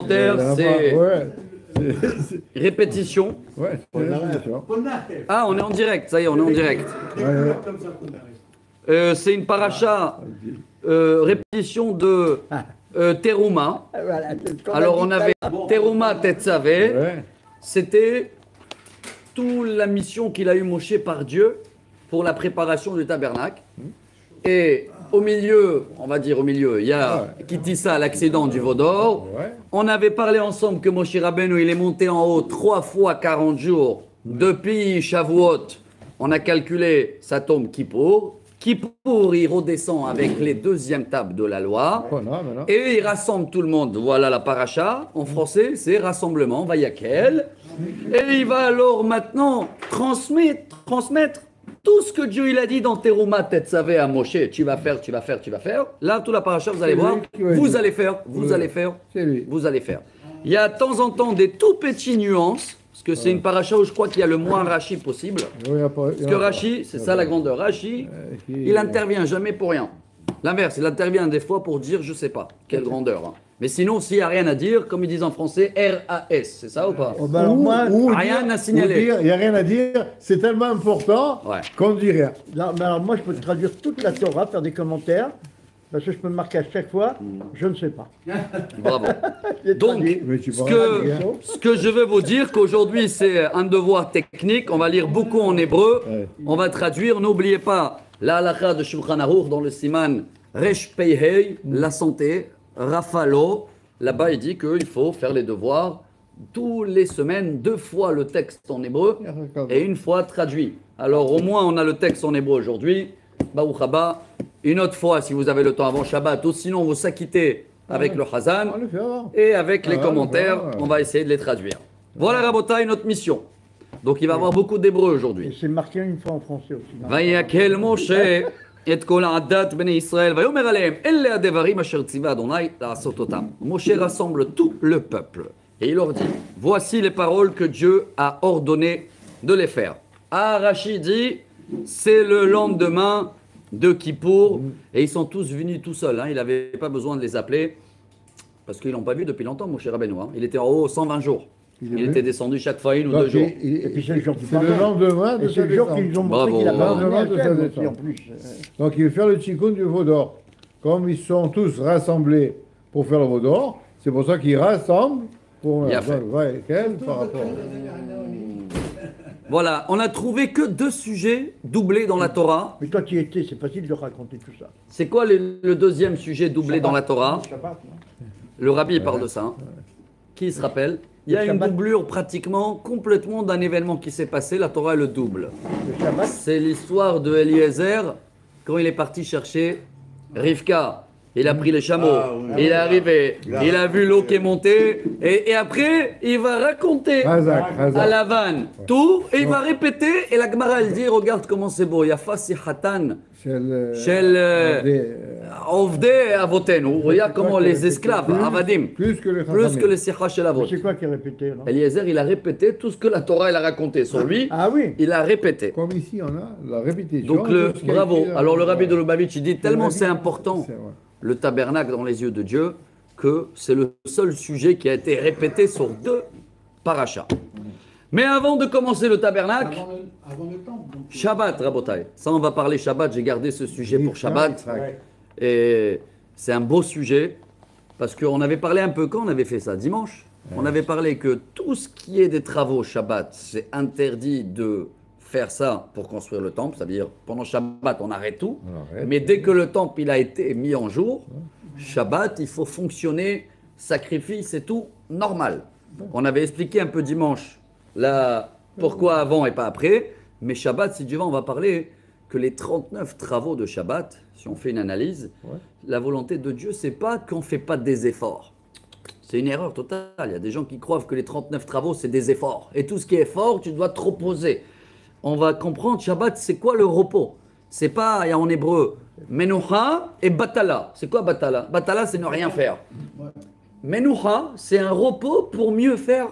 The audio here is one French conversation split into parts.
c'est Ouais. répétition. Ouais, c'est répétition. Ah, on est en direct, ça y est, on est en direct. C'est une paracha, répétition de Teruma. Voilà, c'est ce qu'on a Alors dit on tout à avait l'heure. Teruma Tetzavé, Ouais. c'était toute la mission qu'il a eu Moshe par Dieu pour la préparation du tabernacle. Et au milieu, on va dire au milieu, il y a Kitissa, l'accident du veau d'or. Ouais. On avait parlé ensemble que Moshe Rabbeinu, il est monté en haut 3 fois 40 jours. Depuis Shavuot, on a calculé, ça tombe Kippour. Kippour, il redescend avec les deuxièmes tables de la loi. Maintenant. Et il rassemble tout le monde. Voilà la paracha. En français, c'est rassemblement, Vayakel. Et il va alors maintenant transmettre tout ce que Dieu il a dit dans Teruma Tetzavé à Moshe. Tu vas faire. Là, toute la paracha, vous allez voir. Vous allez faire. C'est lui. Vous allez faire. Il y a de temps en temps des tout petits nuances. Parce que c'est une paracha où je crois qu'il y a le moins Rashi possible. Oui, Parce que Rashi, c'est ça la grandeur. Rashi, il intervient jamais pour rien. L'inverse, il intervient des fois pour dire je sais pas quelle grandeur. Hein. Mais sinon, s'il n'y a rien à dire, comme ils disent en français, RAS, c'est ça ou pas? Oh, ben alors moi, rien à signaler. Il n'y a rien à dire, c'est tellement important qu'on ne dit rien. non, mais alors moi, je peux traduire toute la Torah, faire des commentaires, parce que je peux me marquer à chaque fois, je ne sais pas. Bravo. J'ai Donc, traduit. Mais tu ce parles que, ce que je veux vous dire, qu'aujourd'hui, c'est un devoir technique. On va lire beaucoup en hébreu. Ouais. On va traduire. N'oubliez pas la halakha de Shulchan Aruch dans le siman Resh Peihei, la santé, Rafalo. Là-bas, il dit qu'il faut faire les devoirs tous les semaines, 2 fois le texte en hébreu et 1 fois traduit. Alors, au moins, on a le texte en hébreu aujourd'hui. Baruch haba. Une autre fois, si vous avez le temps avant Shabbat, ou sinon vous s'acquittez avec le Hazan On le fait avant. et avec les Ah, commentaires, voilà. on va essayer de les traduire. Voilà Rabotai, notre mission. Donc il va y avoir beaucoup d'hébreu Et aujourd'hui. c'est marqué une fois en français aussi. Vayakel Moshe et kol ha'adat bnei Israël vayomer alehem elle hadevarim asher tziva Adonai la'asot otam. Moshe rassemble tout le peuple et il leur dit voici les paroles que Dieu a ordonné de les faire. Rashi dit c'est le lendemain de Kippour et ils sont tous venus tout seuls. Hein. Il n'avait pas besoin de les appeler parce qu'ils l'ont pas vu depuis longtemps, Moshe Rabbeinu. Hein. Il était en haut 120 jours. Il était descendu chaque fois 1 ou 2 jours. Et puis c'est le jour du C'est le pardon. lendemain de Et c'est sa le jour descente. qu'ils ont montré Bravo. qu'il a pardonné Lendemain de sa Hachem aussi, descente. en plus. Donc il va faire le tikkun du veau d'or. Comme ils sont tous rassemblés pour faire le veau d'or, c'est pour ça qu'ils rassemblent pour Bien fait. Quel par rapport. Voilà, on a trouvé que 2 sujets doublés dans la Torah. Mais toi, tu y étais, c'est facile de raconter tout ça. C'est quoi le deuxième sujet doublé dans la Torah? Shabbat, non? Le rabbi parle de ça. Hein. Qui se rappelle? Il y a Le une Shabbat. doublure pratiquement complètement d'un événement qui s'est passé. La Torah le double. Le Shabbat, C'est l'histoire de Eliezer quand il est parti chercher Rivka. Il a pris les chameaux, il est arrivé, il a vu l'eau qui est montée, et après, il va raconter Hazak. à la vanne tout, et il va répéter, et la Gemara, elle dit, regarde comment c'est beau, Yafa Hatan, Shel Ovde Avotenu, regarde comment les esclaves, Avadim, Plus que les plus que les Sicha Shel Avot. c'est quoi qui est répété là? Eliezer, il a répété tout ce que la Torah, elle a raconté sur lui, Ah oui. il a répété. Comme ici, on a la répétition. Donc, de ce qui a bravo. été, Alors, le rabbi de Lubavitch, il dit tellement rabbi, c'est important, c'est vrai. le tabernacle dans les yeux de Dieu, que c'est le seul sujet qui a été répété sur 2 parachas. Mais avant de commencer le tabernacle, Avant le temps. Donc, Shabbat, Rabotai. Ça, on va parler Shabbat. J'ai gardé ce sujet pour Shabbat. Ouais. Et c'est un beau sujet, parce qu'on avait parlé un peu quand on avait fait ça, dimanche. On avait parlé que tout ce qui est des travaux Shabbat, c'est interdit de faire ça pour construire le temple. Ça veut dire, pendant Shabbat, on arrête tout. On arrête. Mais dès que le temple il a été mis en jour, Shabbat, il faut fonctionner, sacrifice et tout, normal. On avait expliqué un peu dimanche là, pourquoi avant et pas après. Mais Shabbat, si Dieu veut, on va parler que les 39 travaux de Shabbat, si on fait une analyse, la volonté de Dieu, c'est pas qu'on ne fait pas des efforts. C'est une erreur totale. Il y a des gens qui croient que les 39 travaux, c'est des efforts. Et tout ce qui est effort, tu dois te reposer. On va comprendre, Shabbat, c'est quoi le repos? C'est pas, il y a en hébreu, Menucha et Batala. C'est quoi Batala? Batala, c'est ne rien faire. Menucha, c'est un repos pour mieux faire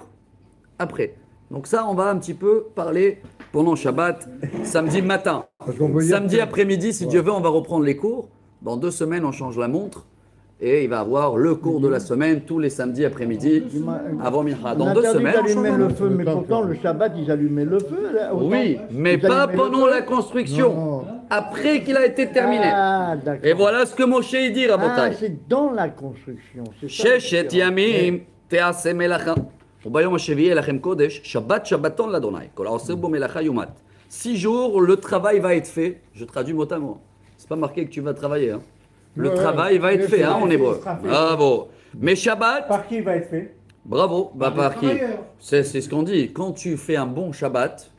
après. Donc ça, on va un petit peu parler pendant Shabbat, samedi matin. Parce qu'on peut dire Samedi que- après-midi, si Dieu veut, on va reprendre les cours. Dans 2 semaines, on change la montre. et il va avoir le cours de la semaine tous les samedis après-midi avant Mincha. Dans 2 semaines. D'allumer le feu, mais pourtant le Shabbat ils allumaient le feu. Là, Oui, mais pas pendant la construction. Non. Après qu'il a été terminé. Ah, d'accord. Et voilà ce que Moshe dit, Ah, Rabotai. c'est dans la construction. c'est ça, Sheshet yamim te'aseh melacha. וביום השביעי יהיה לכם קודש, שבת שבתון לאדוני, כל העושה בו מלאכה יומת. 6 jours, le travail va être fait. Je traduis mot à mot. C'est pas marqué que tu vas travailler. Hein. Le Ouais, travail va être fait, hein, en hébreu. sera fait. Bravo. Mais Shabbat, Par qui il va être fait? bravo. Bah, par qui? travailleurs. C'est ce qu'on dit. Quand tu fais un bon Shabbat,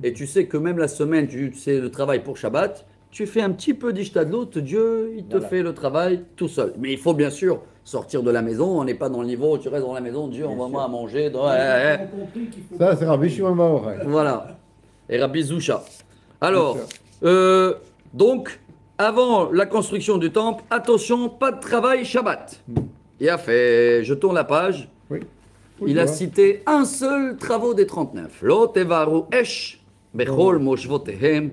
et tu sais que même la semaine, tu sais le travail pour Shabbat, tu fais un petit peu d'ishtadlout, Dieu, il te fait le travail tout seul. Mais il faut bien sûr sortir de la maison. On n'est pas dans le niveau où tu restes dans la maison, Dieu, envoie-moi à manger. Ça, c'est Rabbi Shimon Bar Yochai. Voilà. Et Rabbi Zusha. Alors, Bien donc, avant la construction du temple, attention, pas de travail Shabbat. Il a fait, je tourne la page, Oui. il a cité un seul travaux des 39. Lo tevaru esh bechol moshvotehem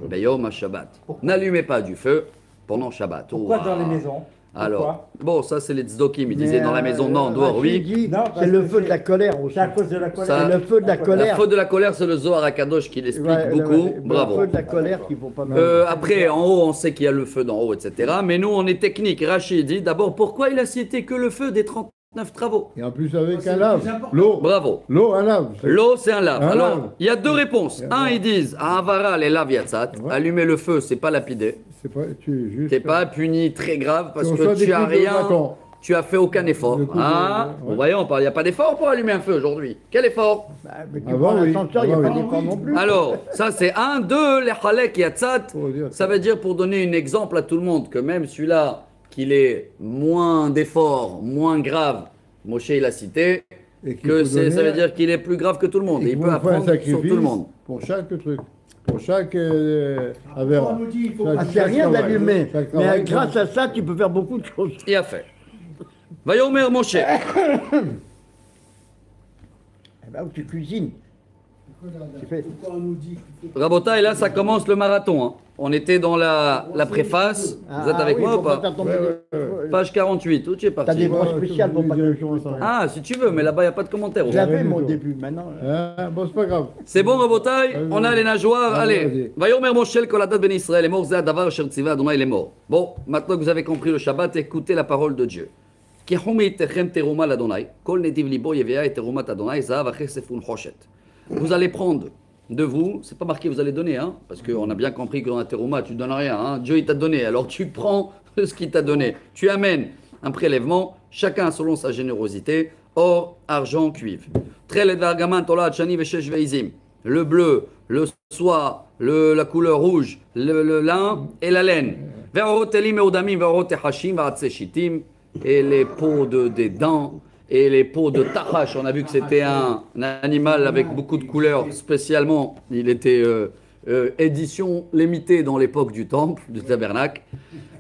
beyom ha-Shabbat. N'allumez pas du feu pendant Shabbat. Pourquoi Ouah. dans les maisons? Alors, bon, ça c'est les tzdokim, ils Mais, disaient dans la maison, non, dehors, Rachid oui. dit, Non, parce c'est le que feu de c'est- la colère aussi. C'est à cause de la colère. Ça- C'est le feu de la La colère. faute de la colère, c'est le Zohar HaKadosh qui l'explique Ouais, beaucoup. le Bravo. feu de la colère qu'il ne faut pas mettre. Après, en haut, on sait qu'il y a le feu d'en haut, etc. Mais nous, on est technique. Rachid dit d'abord, pourquoi il a cité que le feu des 39 travaux? Et en plus avec C'est un le lave. plus important. L'eau. Bravo. L'eau, un lave. L'eau, c'est un lave. Un Alors, lave. il y a 2 réponses. Un, ils disent, Avara, les laves yatzat. Ouais. Allumer le feu, c'est pas lapidé. C'est pas, tu juste. T'es pas puni très grave parce Tu que reçois des tu as coups de rien. bâton. Tu as fait aucun effort. Le coup de- Ah, ouais. vous voyez, il n'y a pas d'effort pour allumer un feu aujourd'hui. Quel effort? Bah, mais tu Avant, prends oui. l'ascenseur, il n'y a Avant, pas oui. d'effort non plus. Alors, ça c'est 1. 2, les halek yatzat. Faut dire Ça veut dire, pour donner un exemple à tout le monde, que même celui-là, qu'il est moins d'effort, moins grave, Moshe il a cité, Et qu'il que faut ça donner- veut dire qu'il est plus grave que tout le monde. Et il qu'il peut faut faire un apprendre sur sacrifice tout le monde. pour chaque truc. Pour chaque On avéra. nous dit il faut Chaque- Ah, c'est rien travail. d'allumer. Chaque Mais travail, grâce à ça, tu peux faire beaucoup de choses. Il a fait. Vayomer Moshe. Eh ben, où tu cuisines. Tu fais- Pourquoi on nous dit qu'il faut Rabota, et là ça commence le marathon. Hein. On était dans la préface. Vous êtes avec oui, moi ou faut pas? faire tomber Ouais, les- Page 48, où tu es T'as parti? des voix Ouais, spéciales pour pas que les gens ensemble. Ah, si tu veux, mais là-bas il n'y a pas de commentaire. Je l'avais du moi au tout. début, maintenant. Bon, c'est pas grave. C'est bon, Rabotai, on a les nageoires. Allez, Allez, vas-y. Vayomer Moshe kol hadat ben Israël, est mort, zeh hadavar asher tziva Adonai est mort. Bon, maintenant que vous avez compris le Shabbat, écoutez la parole de Dieu. Ki humi itechem teruma l'Adonai, kol netiv libo yevea et terumat Adonai, zahav achesef unchoshet. Vous allez prendre de vous, c'est pas marqué vous allez donner, hein, parce qu'on a bien compris que dans la terouma, tu donnes rien, hein, Dieu il t'a donné, alors tu prends ce qu'il t'a donné. Tu amènes un prélèvement, chacun selon sa générosité, or, argent, cuivre. Trelet vargaman tolat shani veshesh veizim. Le bleu, le soie, la couleur rouge, le lin et la laine. Ve'orotelim eudamim ve'orotehashim ve'atzeshitim. Et les peaux des dents et les peaux de tachash. On a vu que c'était un animal avec beaucoup de couleurs. Spécialement, il était édition limitée dans l'époque du temple, du tabernacle.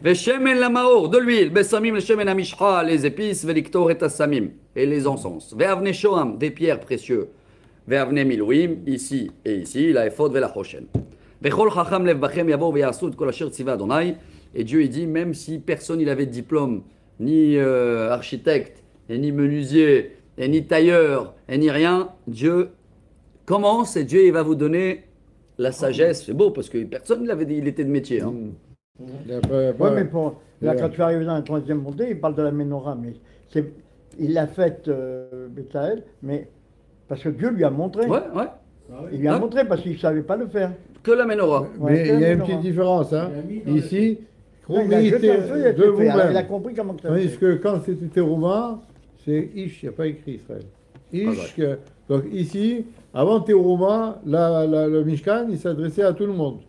Veshemen lamaor, de l'huile. Besamim le shemen amishcha, les épices. Veliktor et asamim, et les encens. Ve'avne shoam, des pierres précieuses. Ve'avne milouim, ici et ici. La ephod ve'lachoshen. Vechol chacham lev bachem yabo ve'yasu et kol asher tziva Adonai. Et Dieu il dit, même si personne il avait de diplôme, ni architecte, et ni menuisier, et ni tailleur, et ni rien, Dieu commence et Dieu il va vous donner la sagesse. C'est beau parce que personne il était de métier. Hein. Il y a pas- Ouais, pas- mais là, quand tu arrives dans la troisième montée, il parle de la menorah, mais il l'a faite, Bethaël, mais parce que Dieu lui a montré. Ouais, ouais. Il lui a Ouais. montré parce qu'il ne savait pas le faire. Que la menorah. Ouais, Mais il y a une menorah. petite différence. Hein. Il a mis dans Ici, Non, il a jeté un feu, il a de fait. Alors, il a vous-même. compris comment ça Tandis fait. que quand c'était roumain, c'est Ish, il n'y a pas écrit Israël. Ish, donc ici, avant Thérouma, le Mishkan, il s'adressait à tout le monde.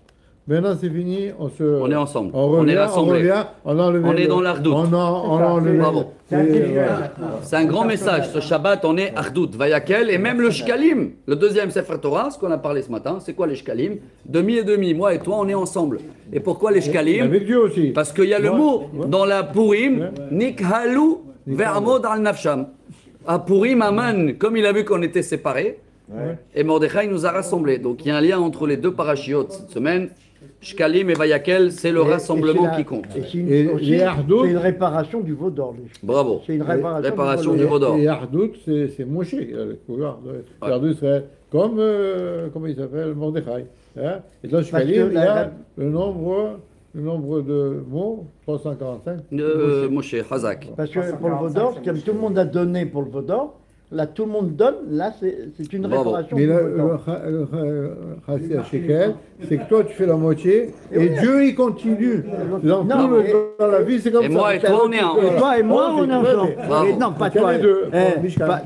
Maintenant, c'est fini, On est ensemble. On On revient, est rassemblés. on a enlevé On est le- dans l'ardoute. On a enlevé. Bravo. C'est intelligent. voilà. C'est un grand message. Ce Shabbat, on est Ardout, Vayakel, et même le Shkalim, le deuxième Sefer Torah, ce qu'on a parlé ce matin, c'est quoi les Shkalim? Demi et demi, moi et toi, on est ensemble. Et pourquoi les Shkalim? Avec Dieu aussi. Parce qu'il y a le Ouais, mot ouais. dans la Purim, Nikhalu ve'amod al nafsham. À Purim, Aman, comme il a vu qu'on était séparés, Ouais. et Mordechai nous a rassemblés. Donc il y a un lien entre les deux parachiotes cette semaine. Shkalim et Vayakel, c'est le rassemblement qui compte. Et c'est Et aussi, les Ardout- c'est une réparation du veau d'or. Bravo. C'est une Réparation du veau d'or. Et Ardout, c'est Moshe, le pouvoir. Ardout serait comme, comment il s'appelle, Mordechai. Hein? Et dans Shkalim, il y a le nombre de mots, 345. Moshe, Hazak. Parce que pour le veau d'or, comme tout le monde a donné pour le veau d'or, là tout le monde donne, là c'est une Bravo. réparation Mais du veau le d'or. Chassid à Shekel, c'est que toi tu fais la moitié et Dieu il continue. Dans, Non, dans la vie, c'est comme Et ça. moi et toi, on est un. Et toi et moi, on est ensemble. Bravo. Et non, pas Quel toi. est de-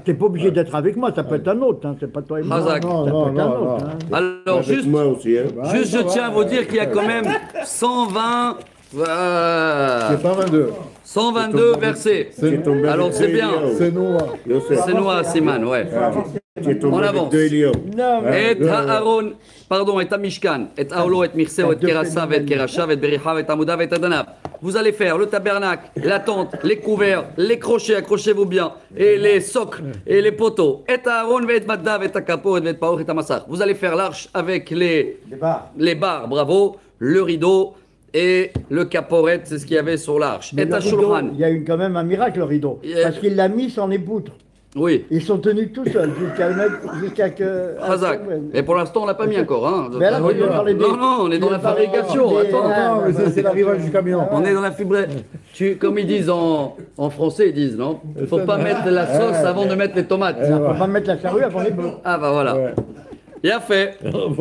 T'es pas obligé d'être avec moi, ça peut être un autre, hein, c'est pas toi et moi. Hazak. Non, Ça non, peut être un non, autre, non. hein. Alors, Avec juste, moi aussi, hein. juste je tiens à vous dire qu'il y a quand même 120. C'est pas 22. 122 versets. J'ai tombé Alors avec c'est deux bien. Eliyahu. C'est Noah. Yosef. C'est Noah Siman, ouais. J'ai tombé On avec avance. deux Eliyahu. Non, mais Et Aaron, pardon, et Mishkan, et Aolo, et Mirseo, et Kerassav, et Kerashav, et Berichav, et Amoudav, et Adanav. Vous allez faire le tabernacle, la tente, les couverts, les crochets, accrochez-vous bien, et les socles, et les poteaux. Et Aaron, et Maddav, et Kapo, et Paor, et Amassar. Vous allez faire l'arche avec les barres, bravo, le rideau et le caporet, c'est ce qu'il y avait sur l'arche. mais Et le à rideau, Shulchan. il y a eu quand même un miracle, le rideau. Parce qu'il l'a mis sans les poutres. Oui. Ils sont tenus tout seuls jusqu'à que. Razak. Et pour l'instant, on l'a pas mis encore. Hein. Mais là, tu veux parler des- Non, on est dans tu la veux parler fabrication. des- Attends. Non, mais ça, c'est l'arrivage du camion. On est dans la fibre. Comme ils disent en français, ils disent, non? Il ne faut pas mettre la sauce avant de mettre les tomates. Il ne faut pas mettre la charrue avant les bœufs. Ah bah voilà. Ouais. Il a fait.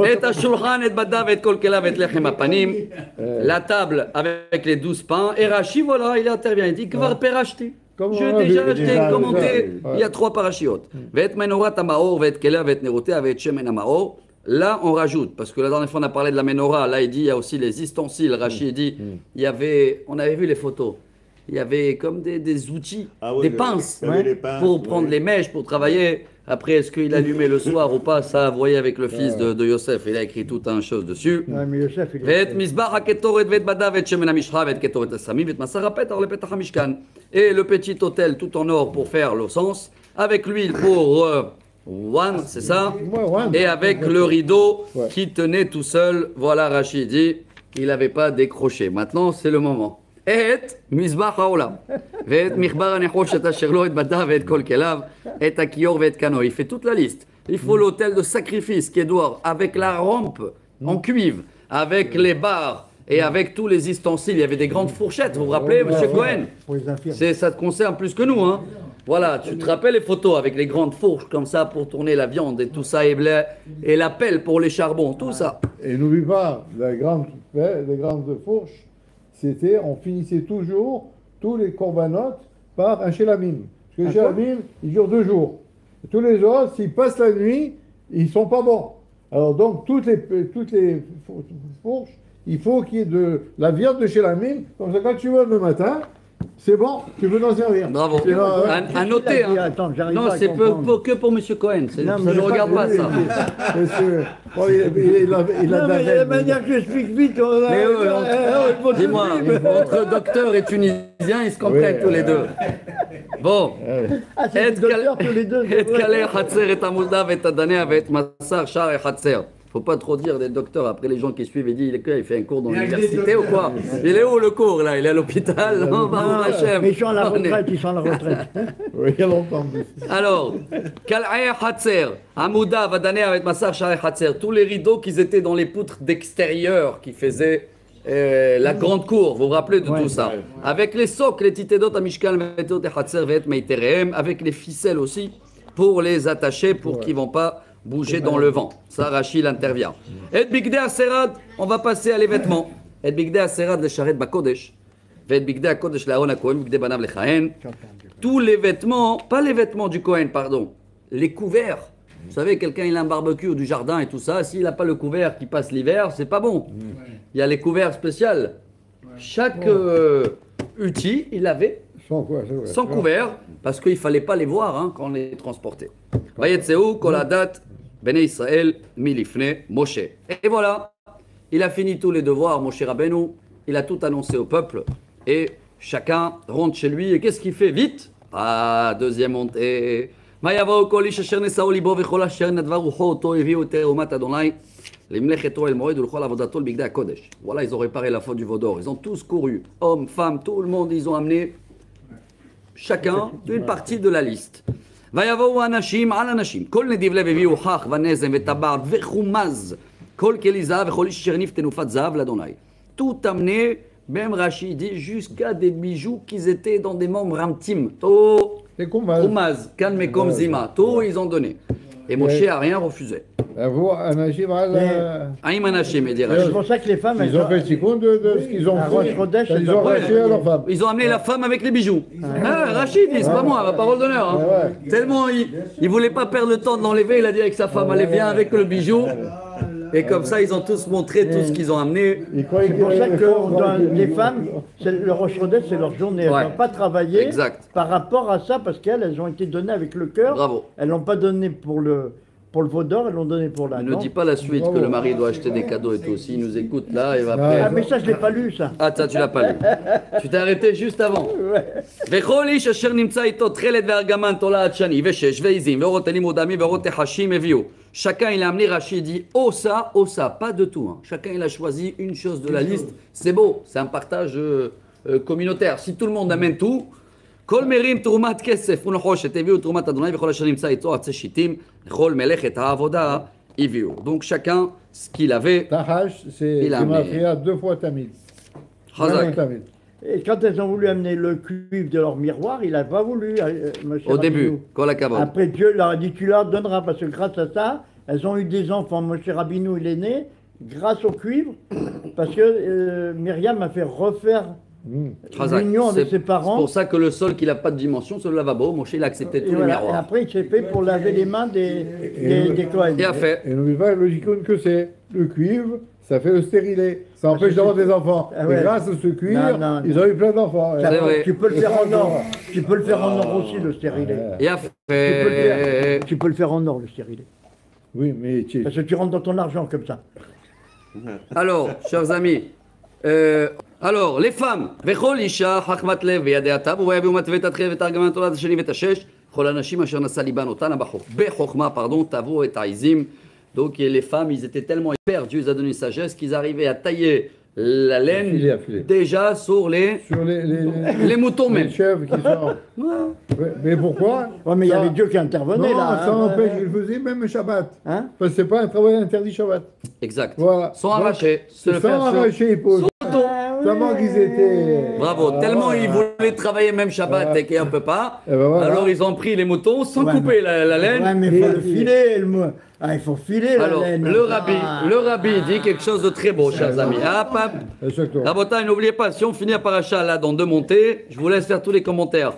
Et Ashulchan, et Badav, et Kolkelav, et Lechem Apanim. La table avec les 12 pains. Et Rashi, voilà, il intervient. Il dit, Kvar perachti. Comme J'ai on a déjà vu, acheté, déjà, commenté. déjà. Il y a 3 parachiotes. Vet Menorat Amaor, Vet Kelav, Vet Nerotea, Vet Shemen Amaor. Là, on rajoute, parce que la dernière fois on a parlé de la menorah, là il dit, il y a aussi les ustensiles. Rachid dit, il y avait, on avait vu les photos, il y avait comme des outils, Ah oui, des oui, pinces, oui, les pinces, pour oui. prendre les mèches, pour travailler. Après, est-ce qu'il allumait le soir ou pas, ça, vous voyez avec le fils de Yosef, il a écrit tout un chose dessus. Ouais, mais Yosef, il ואת est. מזבח הקטורת ואת בדיו ואת שמן המשחה ואת קטורת הסמים ואת מסך הפתח לפתח המשכן. Et le petit hôtel tout en or pour faire le sens, avec l'huile pour one, c'est ça? Ouais, one. Et avec le rideau Ouais. qui tenait tout seul. Voilà, Rachid dit, il n'avait pas décroché. Maintenant, c'est le moment. Et מזבח העולם, ואת מחבר הנחושת אשר לו את בדיו ואת כל כליו, את הכיור ואת קנו. Il fait toute la liste. Il faut l'autel de sacrifice qui est dehors, avec la rampe en cuivre, avec les barres et avec tous les ustensiles. Il y avait des grandes fourchettes, vous vous rappelez, monsieur Cohen? Pour les infirmes. Ça te concerne plus que nous, hein? Voilà, tu te rappelles les photos avec les grandes fourches comme ça pour tourner la viande et tout ça, et la pelle pour les charbons, tout ça. Et n'oublie pas, les grandes fourches, c'était, on finissait toujours tous les corbanotes par un chélamim. Parce que le chélamim, il dure 2 jours. Et tous les autres, s'ils passent la nuit, ils sont pas bons. Alors donc, toutes les fourches, il faut qu'il y ait de la viande de chélamim. Comme ça, quand tu vas le matin, c'est bon, tu peux t'en servir. Bravo. C'est là, ouais. À noter, hein. Attends, j'arrive Non, pas à c'est comprendre. que pour monsieur Cohen. Ça Non, mais ne j'ai regarde pas ça. Parce que, bon, il a Non, mais la David. manière que j'explique vite, on a. Mais dis-moi, entre docteur et tunisien, ils se comprennent Oui, tous les deux. Bon. Ah, c'est Et le docteur tous les deux. את כלי החצר, את עמודה ואת הדניה ואת מסר שער החצר. Faut pas trop dire des docteurs après les gens qui suivent et disent il fait un cours dans l'université ou quoi? Il est où le cours là? Il est à l'hôpital? Non, Baruch Hashem. Mais ils sont à la On est- retraite, ils sont à la retraite. Oui, il y a longtemps. Alors, Kal'ay Hatzer, Amouda, Vadanea avec Massar Sha'ay Hatzer, tous les rideaux qui étaient dans les poutres d'extérieur qui faisaient la grande cour, vous vous rappelez de tout ça? Avec les socles, les titédot, Amishkal, Vetot et Hatzer, Vet Meiterehem, avec les ficelles aussi pour les attacher pour qu'ils ne vont pas bouger dans le vent. Ça, Rachid intervient. Et Bigdé Aserad, on va passer à les vêtements. Et Bigdé Aserad, le Sharet Bakodesh. Et Bigdé Akodesh, la Ona Kohen, Bigdé Banav, le Chahen. Tous les vêtements, pas les vêtements du Cohen, pardon, les couverts. Vous savez, quelqu'un il a un barbecue du jardin et tout ça, s'il n'a pas le couvert qui passe l'hiver, c'est pas bon. Il y a les couverts spéciaux. Chaque outil, il avait Sans quoi, c'est vrai. sans couvert, parce qu'il ne fallait pas les voir hein, quand on les transportait. Vayetseu, Koladat, Bene Israël, Milifne, Moshe. Et voilà, il a fini tous les devoirs, Moshe Rabbeinu, il a tout annoncé au peuple, et chacun rentre chez lui, et qu'est-ce qu'il fait? Vite! Ah, deuxième montée. ויבואו כל איש אשר נשאו ליבו וכל אשר נדבה רוחו אותו הביאו את תרומת אדוני Voilà, ils ont réparé la faute du veau d'or. Ils ont tous couru. Hommes, femmes, tout le monde, ils ont amené chacun une partie de la liste. ויבואו אנשים על אנשים, כל נדיב לב הביאו הוכח ונזם וטבעת וחומז, כל כלי זהב וכל איש אשר הניף תנופת זהב לאדוני. Tout amené, même Rachid dit, jusqu'à des bijoux qui étaient dans des membres intimes. Tout, C'est Koumaz. Koumaz, calme comme Zima, tout ils ont donné. Et Moshe a rien refusé. Vous, Anachim, Aïm Anachim, dit C'est Rachid. pour ça que les femmes, ils ont fait tikkun de ce qu'ils ont À fait. Roche-Rodèche, Ils ont racheté à leur femme. Ils ont amené la femme avec les bijoux. Ah, Rachid, c'est pas moi, ma parole d'honneur. Hein. Ouais. Tellement il voulait pas perdre le temps de l'enlever, il a dit avec sa femme, allez viens avec le bijou. Et comme ça, ils ont tous montré tout ce qu'ils ont amené. Ils croyaient C'est pour ça qu'ils que les femmes, le Roche-Rodèche, c'est leur journée. Elles Ouais. n'ont pas travaillé Exact. par rapport à ça, parce qu'elles ont été données avec le cœur. Bravo. Elles l'ont pas donné pour le veau d'or, elles l'ont donné pour la Ne dent. dis pas la suite que le mari doit acheter des cadeaux et tout aussi. Il nous écoute là et va Ah, après. mais ça, je l'ai pas lu, ça. Ah, ça, tu l'as pas lu. Tu t'es arrêté juste avant. וכל איש אשר נמצא איתו תכלת וארגמן תולעת שני ושש ועזים ואורות תנים ודמים ואורות תחשים הביאו. Chacun il a amené, Rachid dit oh ça, pas de tout. Hein. Chacun il a choisi une chose de la liste. C'est beau, c'est un partage communautaire. Si tout le monde amène tout, כל מרים תרומת כסף ונחושת הביאו תרומת אדוני וכל אשר נמצא איתו עצי שיטים לכל מלאכת העבודה הביאו. Donc chacun ce qu'il avait. Tahash, c'est Il a amené. Gematria 2 fois Tamid. Chazak. Tamid. Et quand elles ont voulu amener le cuivre de leur miroir, il n'a pas voulu, monsieur Au début, Rabbinou. Kol HaKavod. Après, Dieu leur a dit, tu leur donneras, parce que grâce à ça, elles ont eu des enfants. Moshe Rabbeinu, il est né grâce au cuivre, parce que Myriam a fait refaire Chazak. l'union avec C'est ses parents. pour ça que le sol qui n'a pas de dimension, c'est le lavabo. Moshe il a accepté Et, tous les voilà. Et miroirs. après, il s'est fait pour laver les mains des Kohen. Il a fait. Et n'oublie pas le tikkun que c'est. Le cuivre, ça fait le stérilet. Ça empêche c'est- d'avoir des enfants. Ah ouais. Et grâce à ce cuivre, Non, ils ont eu plein d'enfants. Ça, C'est vrai. tu peux le faire en or. Tu peux le faire en or aussi, le stérilet. Il a Tu peux le fait. faire. Tu peux le faire en or, le stérilet. Oui, mais Parce que tu rentres dans ton argent comme ça. Alors, chers amis, alors, les femmes, וכל אישה חכמת לב וידיה טבו ויביאו מטבעת התחייה ואת הארגמן תולעת השני ואת השש, כל הנשים אשר נשא ליבן אותנה בחוכמה, טבו את העזים. Donc les femmes, ils étaient tellement experts, Dieu les a donné une sagesse, qu'ils arrivaient à tailler la laine Filet à filet. déjà sur les sur les moutons les même. chèvres qui sont. Mais pourquoi? Ouais, mais il y Ça- avait Dieu qui intervenait Non, là. ça hein. empêche, ils le faisaient même Shabbat. Hein? Parce que c'est pas un travail interdit Shabbat. Exact. Voilà. Sans Donc, arracher, se le Sans faire sur- arracher les peaux. Ah, Tellement ouais. qu'ils étaient. Bravo, Ah, tellement voilà. ils voulaient travailler même Shabbat et qu'on ne peut pas. Et ben voilà. Alors ils ont pris les moutons sans Ouais, couper la laine. Ouais, mais il faut le filer. Il faut filer Alors, la laine. le rabbi dit quelque chose de très beau, chers amis. Hop, hop. Exactement. Rabotai, n'oubliez pas, si on finit à paracha là dans 2 montées, je vous laisse faire tous les commentaires.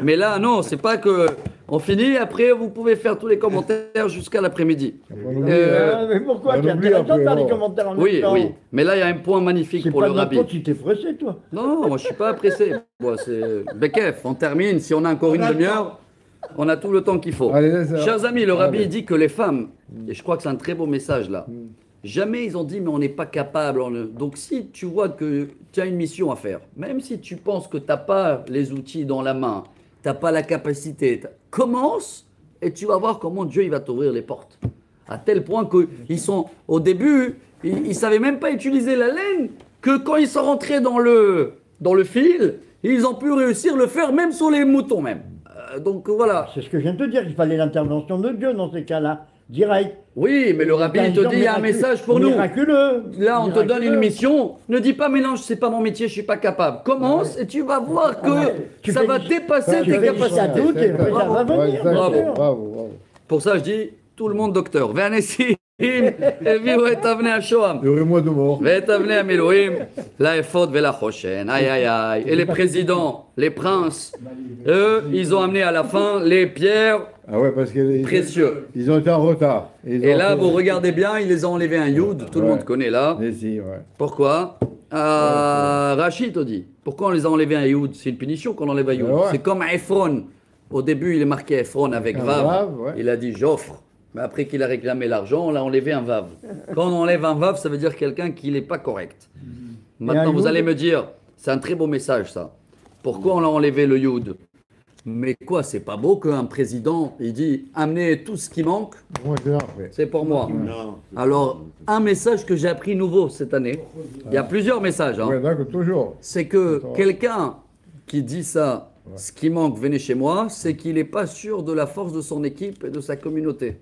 Mais là, non, c'est pas que on finit, après vous pouvez faire tous les commentaires jusqu'à l'après-midi. On oublie, Ah, mais pourquoi? On C'est oublie intéressant de faire après, les oh. commentaires en Oui, même temps. oui. Mais là, il y a un point magnifique C'est pour pas le de notre rabbi. faute si t'es pressé, toi. Non, moi je suis pas pressé. Moi, c'est Bekef, on termine. Si on a encore une demi-heure, on a tout le temps qu'il faut. Allez, laisse- Chers amis, le rabbi Allez. dit que les femmes, et je crois que c'est un très beau message là, jamais ils ont dit mais on n'est pas capable. Donc si tu vois que tu as une mission à faire, même si tu penses que tu n'as pas les outils dans la main, tu n'as pas la capacité, commence et tu vas voir comment Dieu il va t'ouvrir les portes. À tel point qu'ils sont, au début, ils ne savaient même pas utiliser la laine, que quand ils sont rentrés dans le fil, ils ont pu réussir le faire même sur les moutons même. Donc voilà. C'est ce que je viens de te dire. Il fallait l'intervention de Dieu dans ces cas-là. Direct. Oui, mais le rabbi il te dit il y a un message pour nous. Miraculeux. Là, on te donne Miraculeux. une mission. Ne dis pas, mélange, c'est pas mon métier, je suis pas capable. Commence et tu vas voir que Tu ça fais va du- dépasser tu tes fais du capacités. doute et après, ça va venir. exactement. Bravo. bien sûr. Bravo. Pour ça, je dis tout le monde docteur. Vanessim, הביאו את אבני השוהם. Heureux-moi de mort. ואת אבני המילואים לאפוד ולחושן. Aïe, aïe, aïe. Et les présidents, les princes, eux, ils ont amené à la fin les pierres Ah ouais, parce qu'ils précieuses. ils ont été en retard. Ils Et ont là, fait- vous regardez bien, ils les ont enlevé un youd. Tout le Ouais. monde connaît là. Mais si, ouais. Pourquoi Rachid te dit. Pourquoi on les a enlevés un Youd? C'est une punition qu'on enlève un Youd. Ouais. C'est comme Ephron. Au début, il est marqué Ephron avec Un Vav. Vav, ouais. Il a dit j'offre. Mais après qu'il a réclamé l'argent, on l'a enlevé un Vav. Quand on enlève un Vav, ça veut dire quelqu'un qui n'est pas correct. Maintenant, un vous Yud allez me dire, c'est un très beau message ça. Pourquoi on a enlevé le Youd? Mais quoi, c'est pas beau qu'un président, il dit amenez tout ce qui manque, Moi, je l'ai après. c'est pour moi. Non. Alors, un message que j'ai appris nouveau cette année, il y a plusieurs messages, hein. Oui, d'accord, toujours. C'est que quelqu'un qui dit ça, ce qui manque, venez chez moi, c'est qu'il n'est pas sûr de la force de son équipe et de sa communauté.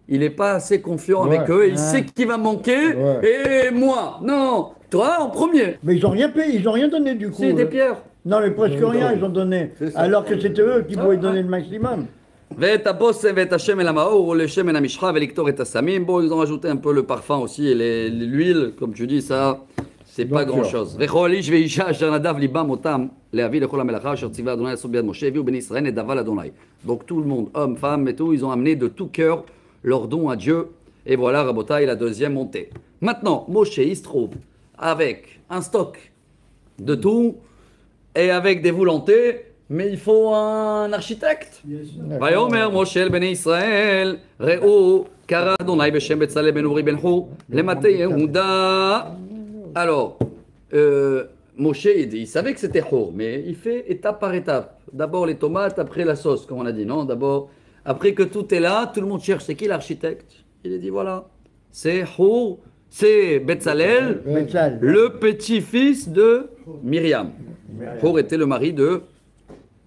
Il n'est pas assez confiant avec Ouais. eux, il sait qu'il va manquer, Ouais. et moi, non, toi en premier. Mais ils n'ont rien payé, ils n'ont rien donné du coup. C'est des pierres. Non, mais presque rien, ils ont donné. Alors que c'était eux qui pouvaient donner le maximum. ואת הבושם ואת השמן המאור ולשמן המשחה ולקטור את הסמים. Bon, ils ont rajouté un peu le parfum aussi et l'huile, comme tu dis, ça, c'est pas Donc, grand chose. וכל איש ואישה אשר נדב ליבם אותם להביא לכל המלאכה אשר ציווה אדוני לעשות ביד משה הביאו בני ישראל נדבה לאדוני. Donc tout le monde, hommes, femmes et tout, ils ont amené de tout cœur leur don à Dieu. Et voilà, Rabotai, la deuxième montée. Maintenant, Moshe, il se trouve avec un stock de tout et avec des volontés, mais il faut un architecte. ויאמר משה אל בני ישראל, ראו, קרא אדוני בשם בצלאל בן אורי בן חור, למטה יהודה. Alors, Moshe, il savait que c'était Hur, mais il fait étape par étape. D'abord les tomates, après la sauce, comme on a dit, non? D'abord, après que tout est là, tout le monde cherche, c'est qui l'architecte? Il a dit, voilà, c'est Hur, c'est Betzalel, Betzalel. le petit-fils de Myriam. Hur était le mari de